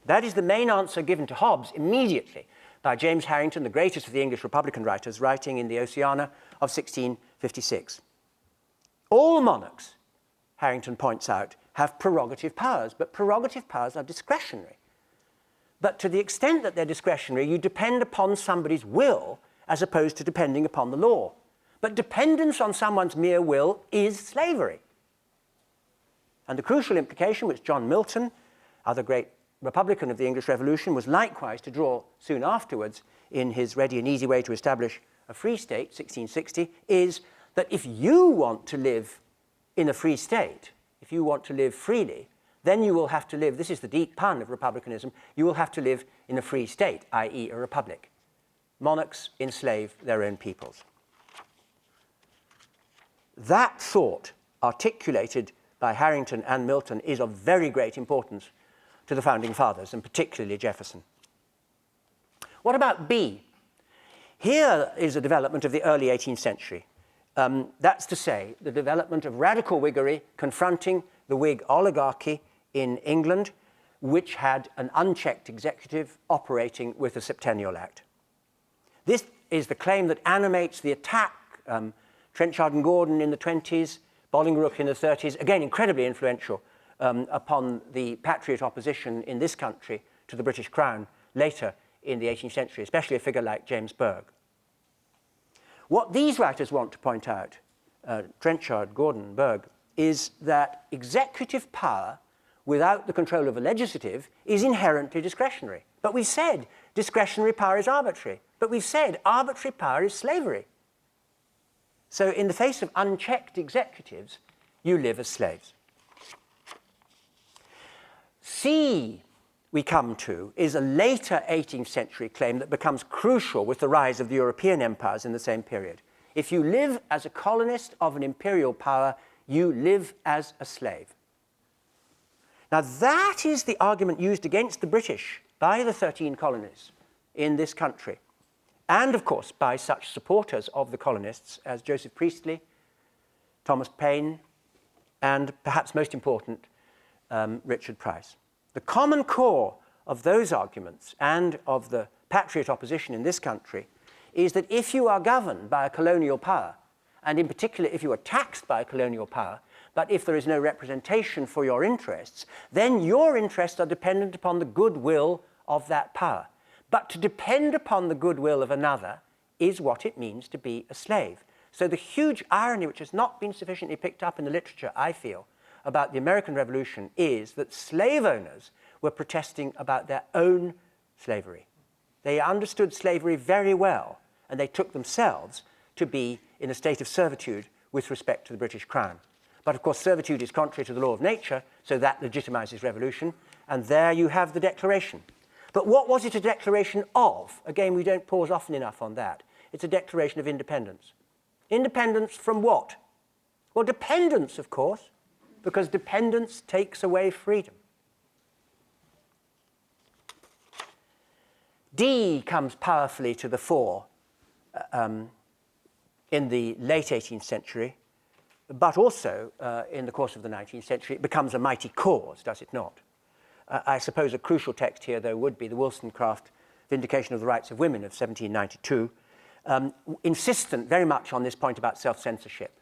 That is the main answer given to Hobbes immediately by James Harrington, the greatest of the English Republican writers, writing in the Oceana of 1656. All monarchs, Harrington points out, have prerogative powers, but prerogative powers are discretionary. But to the extent that they're discretionary, you depend upon somebody's will as opposed to depending upon the law. But dependence on someone's mere will is slavery. And the crucial implication, which John Milton, other great Republican of the English Revolution, was likewise to draw soon afterwards in his Ready and Easy Way to Establish a Free State, 1660, is that if you want to live in a free state, if you want to live freely, then you will have to live, this is the deep pun of republicanism, you will have to live in a free state, i.e. a republic. Monarchs enslave their own peoples. That thought, articulated by Harrington and Milton, is of very great importance to the Founding Fathers, and particularly Jefferson. What about B? Here is a development of the early 18th century. That's to say, the development of radical Whiggery confronting the Whig oligarchy in England, which had an unchecked executive operating with the Septennial Act. This is the claim that animates the attack, Trenchard and Gordon in the 20s, Bolingbroke in the 30s, again incredibly influential upon the patriot opposition in this country to the British Crown later in the 18th century, especially a figure like James Burgh. What these writers want to point out, Trenchard, Gordon, Burgh, is that executive power without the control of a legislative is inherently discretionary. But we've said discretionary power is arbitrary. But we've said arbitrary power is slavery. So in the face of unchecked executives, you live as slaves. C, we come to, is a later 18th century claim that becomes crucial with the rise of the European empires in the same period. If you live as a colonist of an imperial power, you live as a slave. Now that is the argument used against the British by the 13 colonies in this country, and of course by such supporters of the colonists as Joseph Priestley, Thomas Paine, and perhaps most important, Richard Price. The common core of those arguments and of the patriot opposition in this country is that if you are governed by a colonial power, and in particular if you are taxed by a colonial power, but if there is no representation for your interests, then your interests are dependent upon the goodwill of that power. But to depend upon the goodwill of another is what it means to be a slave. So the huge irony, which has not been sufficiently picked up in the literature, I feel, about the American Revolution is that slave owners were protesting about their own slavery. They understood slavery very well, and they took themselves to be in a state of servitude with respect to the British Crown. But of course, servitude is contrary to the law of nature, so that legitimizes revolution, and there you have the Declaration. But what was it a declaration of? Again, we don't pause often enough on that. It's a declaration of independence. Independence from what? Well, dependence, of course, because dependence takes away freedom. D comes powerfully to the fore in the late 18th century, but also in the course of the 19th century. It becomes a mighty cause, does it not? I suppose a crucial text here, though, would be the Wollstonecraft Vindication of the Rights of Women of 1792, insistent very much on this point about self-censorship.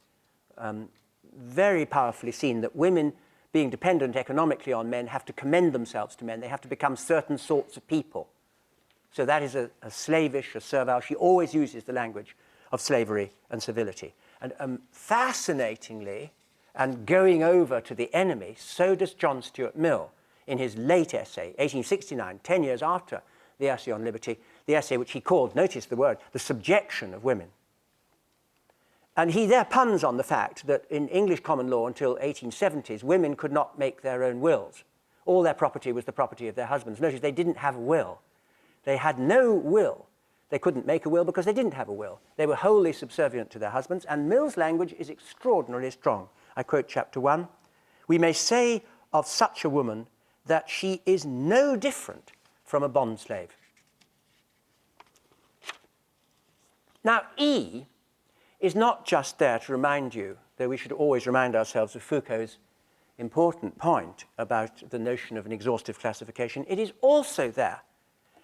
Very powerfully seen that women, being dependent economically on men, have to commend themselves to men. They have to become certain sorts of people. So that is a slavish, a servile. She always uses the language of slavery and servility. And fascinatingly, and going over to the enemy, so does John Stuart Mill in his late essay, 1869, 10 years after the Essay on Liberty, the essay which he called, notice the word, The Subjection of Women. And he there puns on the fact that in English common law until 1870s, women could not make their own wills. All their property was the property of their husbands. Notice they didn't have a will. They had no will. They couldn't make a will because they didn't have a will. They were wholly subservient to their husbands, and Mill's language is extraordinarily strong. I quote chapter 1. We may say of such a woman that she is no different from a bondslave. Now, E is not just there to remind you though we should always remind ourselves of Foucault's important point about the notion of an exhaustive classification, it is also there,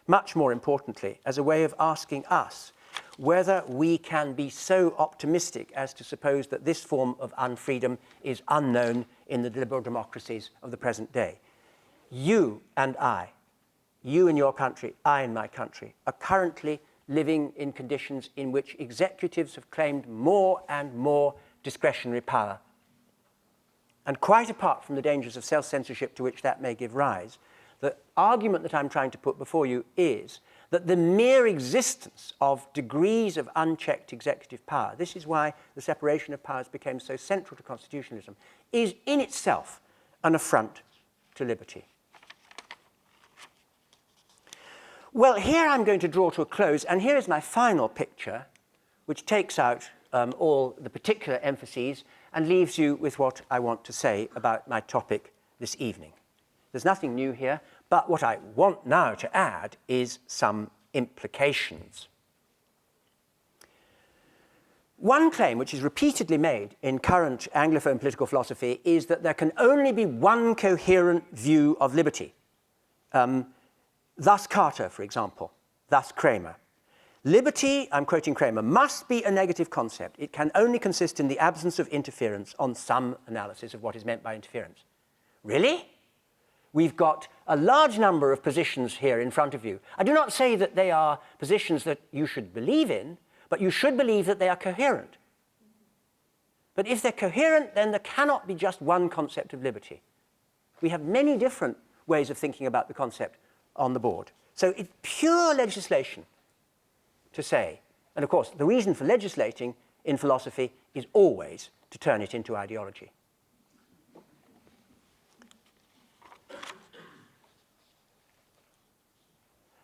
much more importantly, as a way of asking us whether we can be so optimistic as to suppose that this form of unfreedom is unknown in the liberal democracies of the present day. You and I, you in your country, I in my country, are currently living in conditions in which executives have claimed more and more discretionary power. And quite apart from the dangers of self-censorship to which that may give rise, the argument that I'm trying to put before you is that the mere existence of degrees of unchecked executive power, this is why the separation of powers became so central to constitutionalism, is in itself an affront to liberty. Well, here I'm going to draw to a close, and here is my final picture, which takes out all the particular emphases and leaves you with what I want to say about my topic this evening. There's nothing new here, but what I want now to add is some implications. One claim which is repeatedly made in current Anglophone political philosophy is that there can only be one coherent view of liberty. Thus Carter, for example, thus Kramer. Liberty, I'm quoting Kramer, must be a negative concept. It can only consist in the absence of interference on some analysis of what is meant by interference. Really? We've got a large number of positions here in front of you. I do not say that they are positions that you should believe in, but you should believe that they are coherent. But if they're coherent, then there cannot be just one concept of liberty. We have many different ways of thinking about the concept on the board. So it's pure legislation to say, and of course the reason for legislating in philosophy is always to turn it into ideology.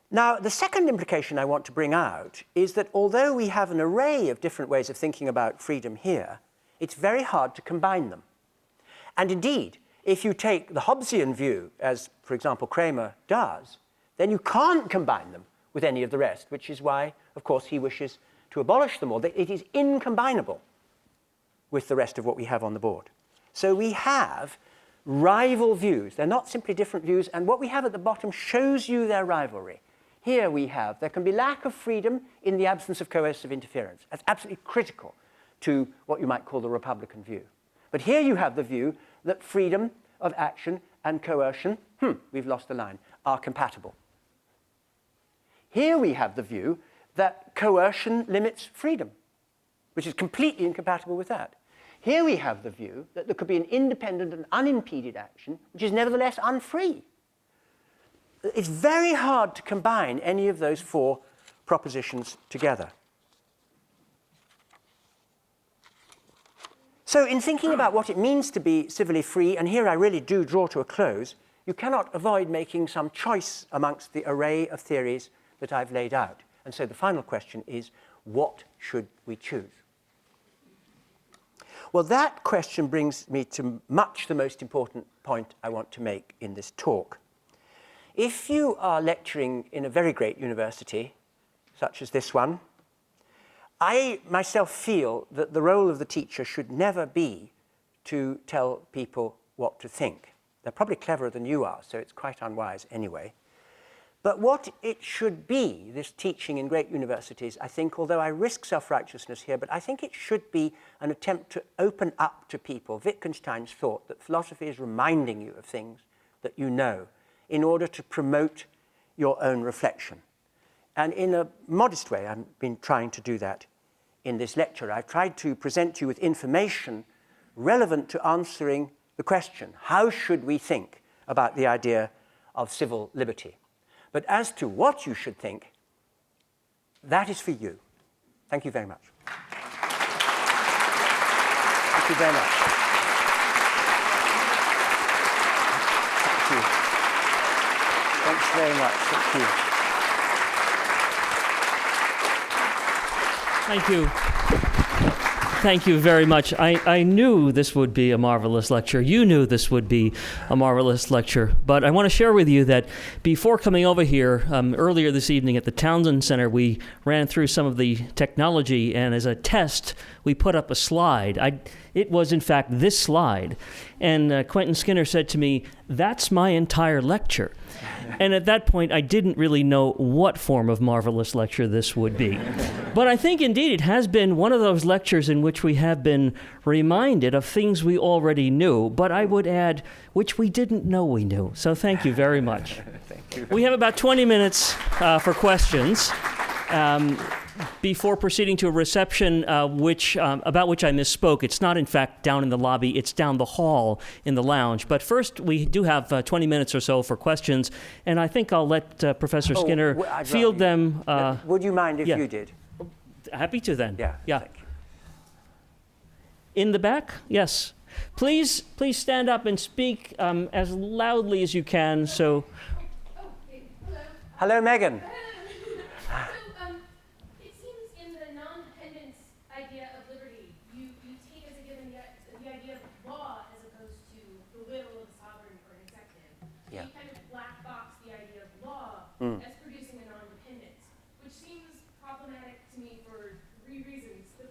Now, the second implication I want to bring out is that although we have an array of different ways of thinking about freedom here, it's very hard to combine them. And indeed, if you take the Hobbesian view, as, for example, Kramer does, then you can't combine them with any of the rest, which is why, of course, he wishes to abolish them all. It is incombinable with the rest of what we have on the board. So we have rival views. They're not simply different views, and what we have at the bottom shows you their rivalry. Here we have, there can be lack of freedom in the absence of coercive interference. That's absolutely critical to what you might call the Republican view. But here you have the view that freedom of action and coercion, we've lost the line, are compatible. Here we have the view that coercion limits freedom, which is completely incompatible with that. Here we have the view that there could be an independent and unimpeded action, which is nevertheless unfree. It's very hard to combine any of those four propositions together. So in thinking about what it means to be civilly free, and here I really do draw to a close, you cannot avoid making some choice amongst the array of theories that I've laid out. And so the final question is, what should we choose? Well, that question brings me to much the most important point I want to make in this talk. If you are lecturing in a very great university, such as this one, I myself feel that the role of the teacher should never be to tell people what to think. They're probably cleverer than you are, so it's quite unwise anyway. But what it should be, this teaching in great universities, I think, although I risk self-righteousness here, but I think it should be an attempt to open up to people Wittgenstein's thought that philosophy is reminding you of things that you know in order to promote your own reflection. And in a modest way, I've been trying to do that in this lecture. I've tried to present you with information relevant to answering the question, how should we think about the idea of civil liberty? But as to what you should think, that is for you. Thank you very much. Thank you very much. Thank you. Thanks very much. Thank you. Thank you. Thank you very much. I knew this would be a marvelous lecture. You knew this would be a marvelous lecture. But I want to share with you that before coming over here, earlier this evening at the Townsend Center, we ran through some of the technology, and as a test, we put up a slide. it was in fact this slide. And Quentin Skinner said to me, "That's my entire lecture." And at that point, I didn't really know what form of marvelous lecture this would be. But I think indeed it has been one of those lectures in which we have been reminded of things we already knew, but I would add, which we didn't know we knew. So thank you very much. Thank you. We have about 20 minutes for questions. Before proceeding to a reception about which I misspoke. It's not, in fact, down in the lobby. It's down the hall in the lounge. But first, we do have 20 minutes or so for questions, and I think I'll let Professor Skinner field them. Would you mind if yeah. you did? Happy to then. Yeah. Thank you. In the back? Yes. Please stand up and speak as loudly as you can. So. Hello, Megan. As producing a non-dependence, which seems problematic to me for 3 reasons. The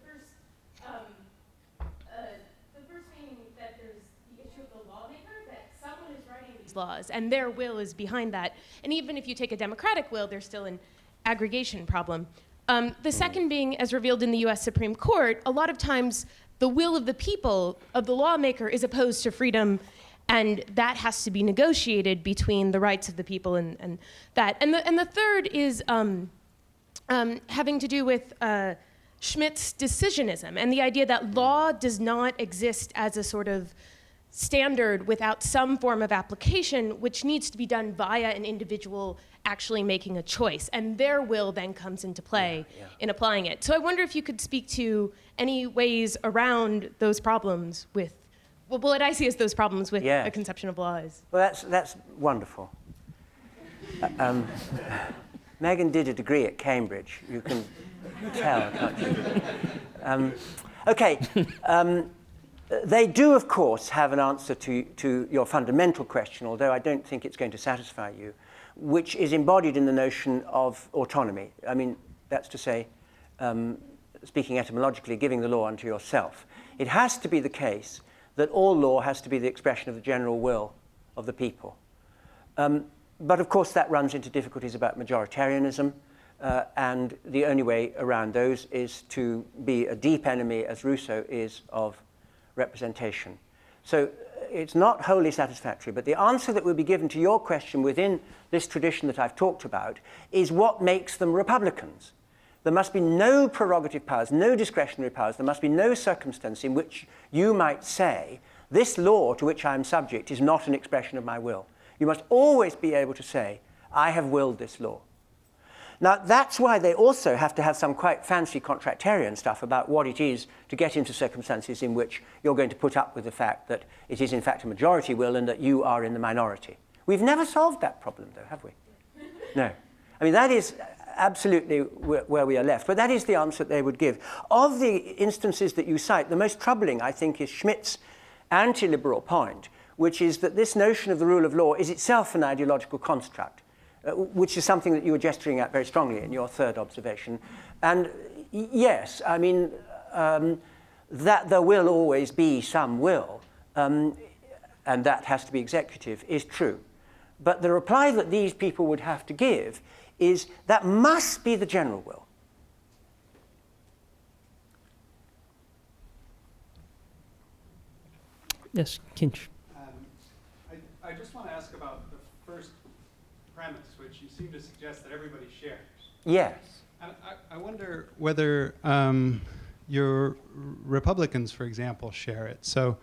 first being that there's the issue of the lawmaker, that someone is writing these laws, and their will is behind that. And even if you take a democratic will, there's still an aggregation problem. The second being, as revealed in the US Supreme Court, a lot of times the will of the people, of the lawmaker, is opposed to freedom, and that has to be negotiated between the rights of the people and that. And the third is having to do with Schmitt's decisionism and the idea that law does not exist as a sort of standard without some form of application, which needs to be done via an individual actually making a choice. And their will then comes into play in applying it. So I wonder if you could speak to any ways around those problems with what I see as those problems with a conception of law is. Well, that's wonderful. Megan did a degree at Cambridge. You can tell, can't you? Okay. They do, of course, have an answer to your fundamental question, although I don't think it's going to satisfy you, which is embodied in the notion of autonomy. I mean, that's to say, speaking etymologically, giving the law unto yourself. It has to be the case that all law has to be the expression of the general will of the people. But of course that runs into difficulties about majoritarianism, and the only way around those is to be a deep enemy, as Rousseau is, of representation. So it's not wholly satisfactory, but the answer that will be given to your question within this tradition that I've talked about is what makes them republicans. There must be no prerogative powers, no discretionary powers. There must be no circumstance in which you might say, this law to which I am subject is not an expression of my will. You must always be able to say, I have willed this law. Now, that's why they also have to have some quite fancy contractarian stuff about what it is to get into circumstances in which you're going to put up with the fact that it is in fact a majority will and that you are in the minority. We've never solved that problem, though, have we? No. I mean, that is absolutely where we are left. But that is the answer that they would give. Of the instances that you cite, the most troubling, I think, is Schmitt's anti-liberal point, which is that this notion of the rule of law is itself an ideological construct, which is something that you were gesturing at very strongly in your third observation. And yes, I mean, that there will always be some will, and that has to be executive, is true. But the reply that these people would have to give is that must be the general will. Yes, Kinch. I just want to ask about the first premise, which you seem to suggest that everybody shares. Yes. And I wonder whether your Republicans, for example, share it. So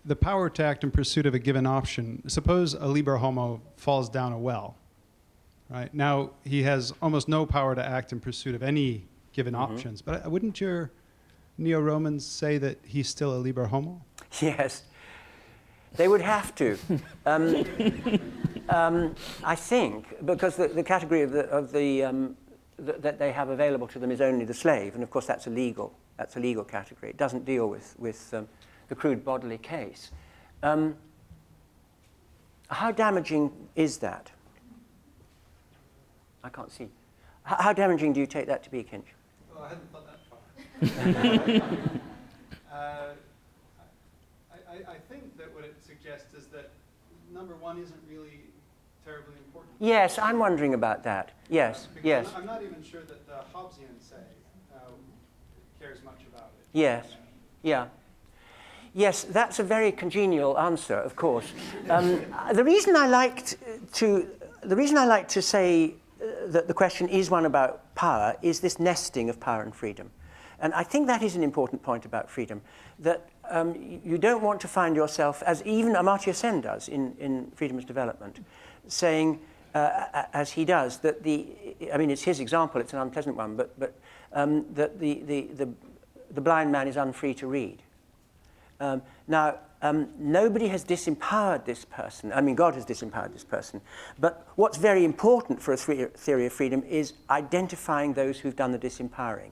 the power to act in pursuit of a given option, suppose a liber homo falls down a well. Right? Now, he has almost no power to act in pursuit of any given options. But wouldn't your Neo-Romans say that he's still a liber homo? Yes. They would have to. I think, because the category that they have available to them is only the slave. And, of course, that's a legal category. It doesn't deal with the crude bodily case. How damaging is that? I can't see. How damaging do you take that to be, Kinch? Well, I hadn't thought that far. I think that what it suggests is that number one isn't really terribly important. Yes, I'm wondering about that. Yes, yes. I'm not even sure that the Hobbesian, say, cares much about it. Yes, yeah. Yes, that's a very congenial answer, of course. The reason I like to say that the question is one about power is this nesting of power and freedom. And I think that is an important point about freedom, that you don't want to find yourself, as even Amartya Sen does in Freedom as Development, saying, as he does, that I mean, it's his example, it's an unpleasant one, but that the blind man is unfree to read. Now, nobody has disempowered this person. I mean, God has disempowered this person. But what's very important for a theory of freedom is identifying those who've done the disempowering.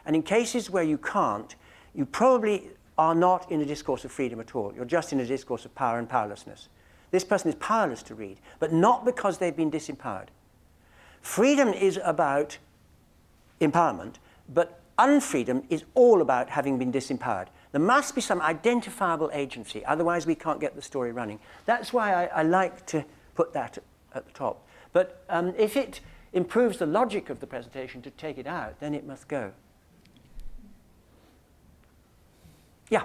And in cases where you can't, you probably are not in a discourse of freedom at all. You're just in a discourse of power and powerlessness. This person is powerless to read, but not because they've been disempowered. Freedom is about empowerment, but unfreedom is all about having been disempowered. There must be some identifiable agency, otherwise we can't get the story running. That's why I like to put that at the top. But if it improves the logic of the presentation to take it out, then it must go. Yeah.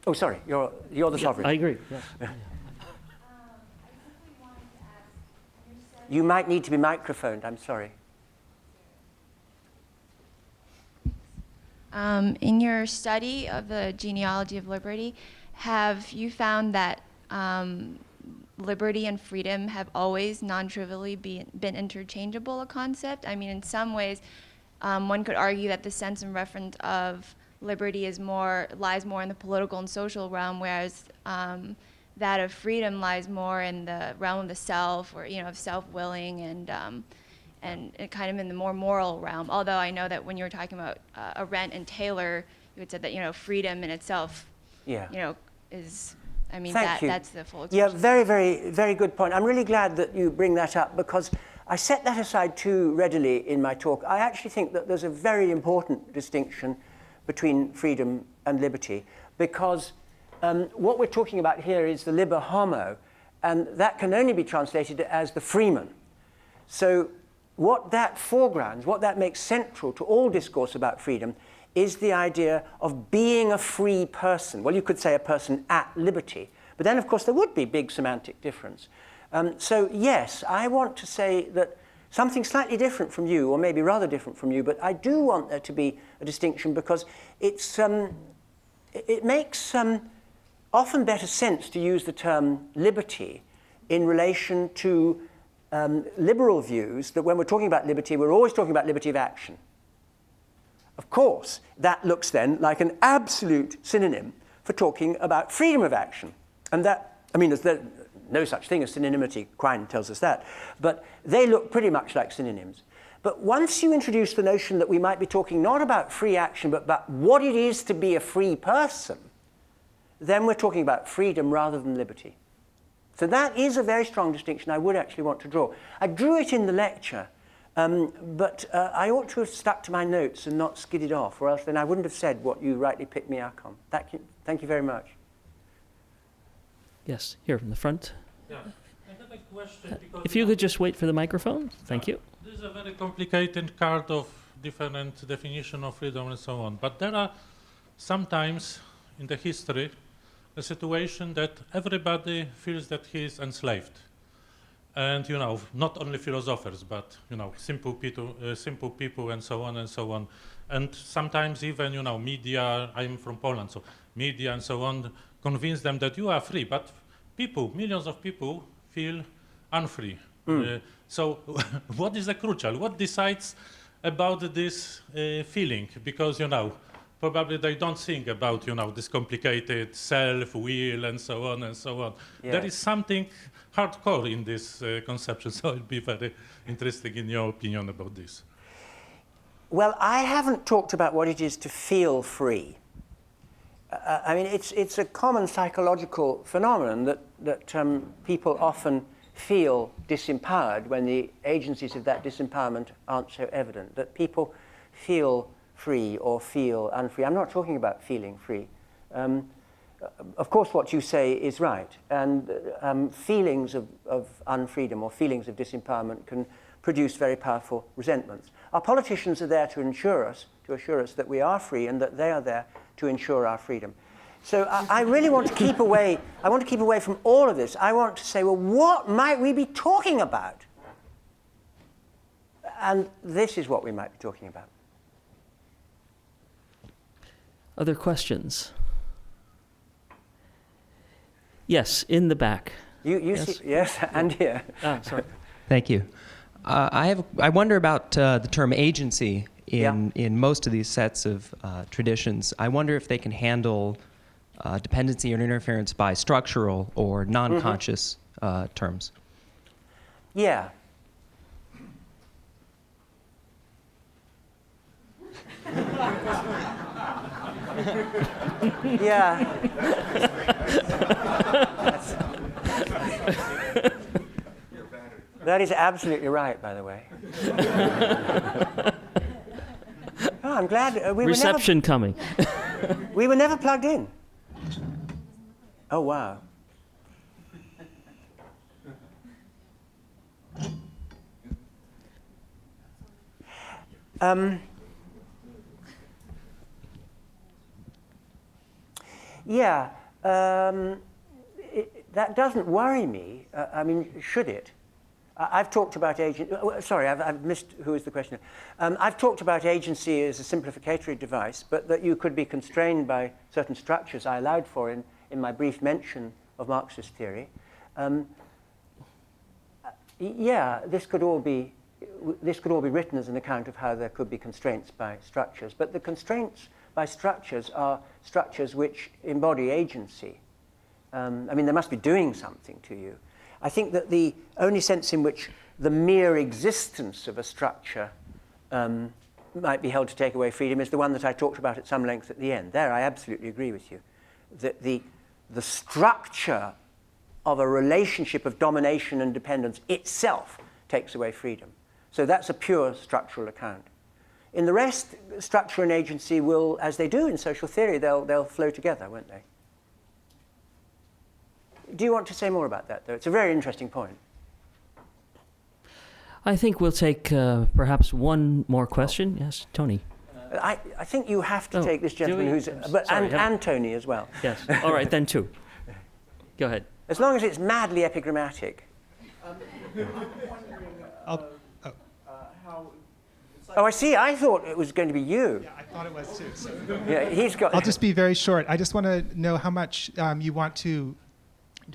Oh, sorry, you're the sovereign. I agree, yes. You might need to be microphoned, I'm sorry. In your study of the genealogy of liberty, have you found that liberty and freedom have always non-trivially been interchangeable a concept? I mean, in some ways, one could argue that the sense and reference of liberty lies more in the political and social realm, whereas that of freedom lies more in the realm of the self, or of self-willing and kind of in the more moral realm. Although I know that when you were talking about Arendt and Taylor, you had said that freedom in itself, is. I mean, that's the full expression. Yeah, very, very, very good point. I'm really glad that you bring that up, because I set that aside too readily in my talk. I actually think that there's a very important distinction between freedom and liberty, because what we're talking about here is the liber homo, and that can only be translated as the freeman. So what that foregrounds, what that makes central to all discourse about freedom, is the idea of being a free person. Well, you could say a person at liberty, but then, of course, there would be big semantic difference. So yes, I want to say that something slightly different from you, or maybe rather different from you, but I do want there to be a distinction, because it makes often better sense to use the term liberty in relation to liberal views, that when we're talking about liberty, we're always talking about liberty of action. Of course, that looks then like an absolute synonym for talking about freedom of action. And that, I mean, there's no such thing as synonymity, Quine tells us that, but they look pretty much like synonyms. But once you introduce the notion that we might be talking not about free action, but about what it is to be a free person, then we're talking about freedom rather than liberty. So that is a very strong distinction I would actually want to draw. I drew it in the lecture, but I ought to have stuck to my notes and not skidded off, or else then I wouldn't have said what you rightly picked me up on. Thank you very much. Yes, here in the front. Yeah, I have a question. Because If you could just wait for the microphone. Thank you. This is a very complicated card of different definition of freedom and so on. But there are sometimes in the history a situation that everybody feels that he is enslaved. And, not only philosophers, but, simple people and so on and so on. And sometimes even, media, I'm from Poland, so media and so on, convince them that you are free, but millions of people feel unfree. So what is the crucial? What decides about this feeling? Because, probably they don't think about, this complicated self, will, and so on and so on. Yeah. There is something hardcore in this conception, so it'd be very interesting in your opinion about this. Well, I haven't talked about what it is to feel free. I mean, it's a common psychological phenomenon that people often feel disempowered when the agencies of that disempowerment aren't so evident, that people feel free or feel unfree. I'm not talking about feeling free. of course, what you say is right. And feelings of unfreedom or feelings of disempowerment can produce very powerful resentments. Our politicians are there to assure us that we are free and that they are there to ensure our freedom. So I really want to keep away. I want to keep away from all of this. I want to say, well, what might we be talking about? And this is what we might be talking about. Other questions? Yes, in the back. You Yes. see, yes, and here. Ah, sorry. Thank you. I wonder about the term agency in most of these sets of traditions. I wonder if they can handle dependency or interference by structural or non-conscious terms. Yeah. Yeah. That is absolutely right, by the way. Oh, I'm glad Reception coming. we were never plugged in. Oh, wow. Yeah, that doesn't worry me. I mean, should it? I've talked about agency. Sorry, I've missed who is the questioner. I've talked about agency as a simplificatory device, but that you could be constrained by certain structures I allowed for in my brief mention of Marxist theory. Yeah, this could all be written as an account of how there could be constraints by structures, but the constraints by structures are structures which embody agency. I mean, they must be doing something to you. I think that the only sense in which the mere existence of a structure might be held to take away freedom is the one that I talked about at some length at the end. There, I absolutely agree with you. That the structure of a relationship of domination and dependence itself takes away freedom. So that's a pure structural account. In the rest, structure and agency will, as they do in social theory, they'll flow together, won't they? Do you want to say more about that, though? It's a very interesting point. I think we'll take perhaps one more question. Yes, Tony. I think you have to take this gentleman who's... and Tony as well. Yes. All right, then two. Go ahead. As long as it's madly epigrammatic. Oh, I see. I thought it was going to be you. Yeah, I thought it was too. So. Yeah, he's got... I'll just be very short. I just want to know how much you want to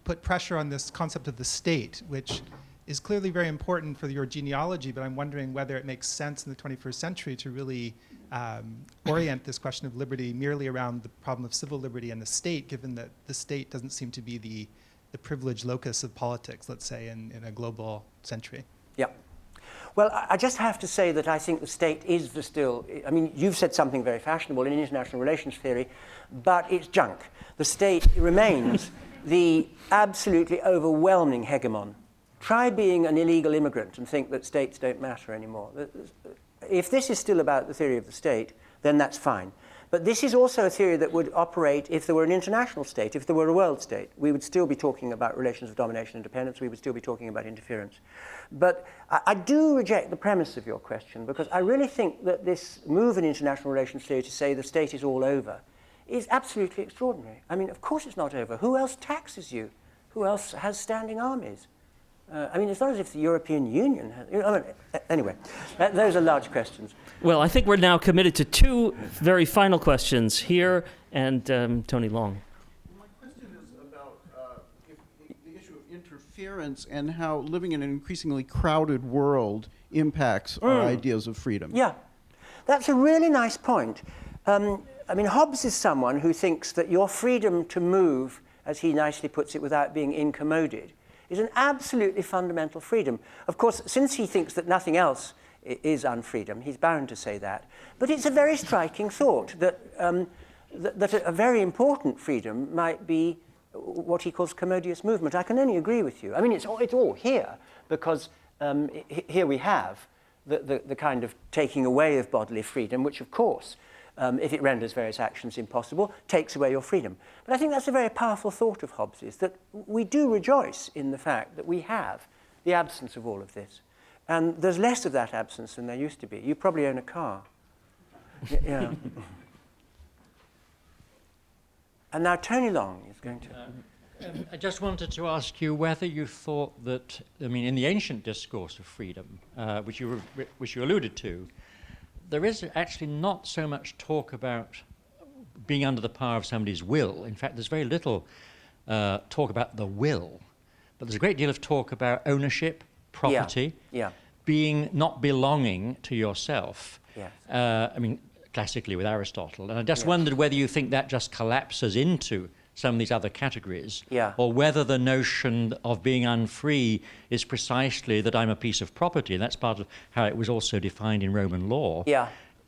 put pressure on this concept of the state, which is clearly very important for your genealogy, but I'm wondering whether it makes sense in the 21st century to really orient this question of liberty merely around the problem of civil liberty and the state, given that the state doesn't seem to be the privileged locus of politics, let's say, in a global century. Yeah. Well, I just have to say that I think the state is still... I mean, you've said something very fashionable in international relations theory, but it's junk. The state remains the absolutely overwhelming hegemon. Try being an illegal immigrant and think that states don't matter anymore. If this is still about the theory of the state, then that's fine. But this is also a theory that would operate if there were an international state, if there were a world state. We would still be talking about relations of domination and dependence. We would still be talking about interference. But I do reject the premise of your question, because I really think that this move in international relations theory to say the state is all over is absolutely extraordinary. I mean, of course it's not over. Who else taxes you? Who else has standing armies? I mean, it's not as if the European Union has... anyway, those are large questions. Well, I think we're now committed to two very final questions here, and Tony Long. My question is about the issue of interference and how living in an increasingly crowded world impacts our ideas of freedom. Yeah, that's a really nice point. I mean, Hobbes is someone who thinks that your freedom to move, as he nicely puts it, without being incommoded, is an absolutely fundamental freedom. Of course, since he thinks that nothing else is unfreedom, he's bound to say that. But it's a very striking thought that, that a very important freedom might be what he calls commodious movement. I can only agree with you. I mean, it's all here, because here we have the kind of taking away of bodily freedom, which, of course, if it renders various actions impossible, takes away your freedom. But I think that's a very powerful thought of Hobbes's, that we do rejoice in the fact that we have the absence of all of this. And there's less of that absence than there used to be. You probably own a car. Yeah. And now Tony Long is going to... I just wanted to ask you whether you thought that, I mean, in the ancient discourse of freedom, which you alluded to, there is actually not so much talk about being under the power of somebody's will. In fact, there's very little talk about the will, but there's a great deal of talk about ownership, property, being not belonging to yourself. I mean, classically with Aristotle. And I just wondered whether you think that just collapses into some of these other categories, or whether the notion of being unfree is precisely that I'm a piece of property, and that's part of how it was also defined in Roman law,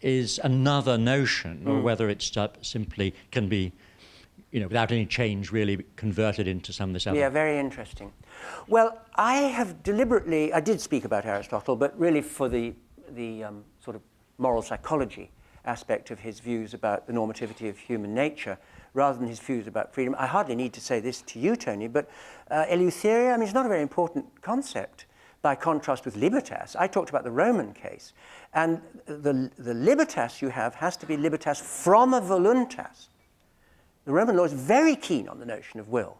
is another notion, or whether it's simply can be, you know, without any change, really converted into some of this other. Yeah, very interesting. Well, I did speak about Aristotle, but really for the sort of moral psychology aspect of his views about the normativity of human nature, rather than his views about freedom. I hardly need to say this to you, Tony, but eleutheria, I mean, it's not a very important concept by contrast with libertas. I talked about the Roman case, and the libertas you have has to be libertas from a voluntas. The Roman law is very keen on the notion of will,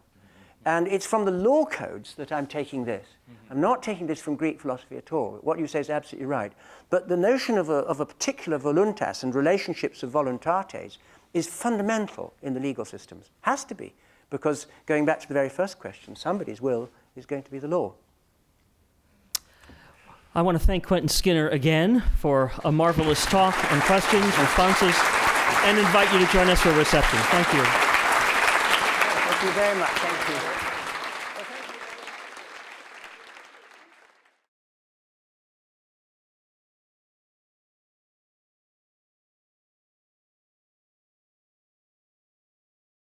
and it's from the law codes that I'm taking this. I'm not taking this from Greek philosophy at all. What you say is absolutely right. But the notion of a particular voluntas and relationships of voluntates is fundamental in the legal systems. Has to be, because going back to the very first question, somebody's will is going to be the law. I want to thank Quentin Skinner again for a marvelous talk and questions, responses, and invite you to join us for a reception. Thank you. Thank you very much. Thank you.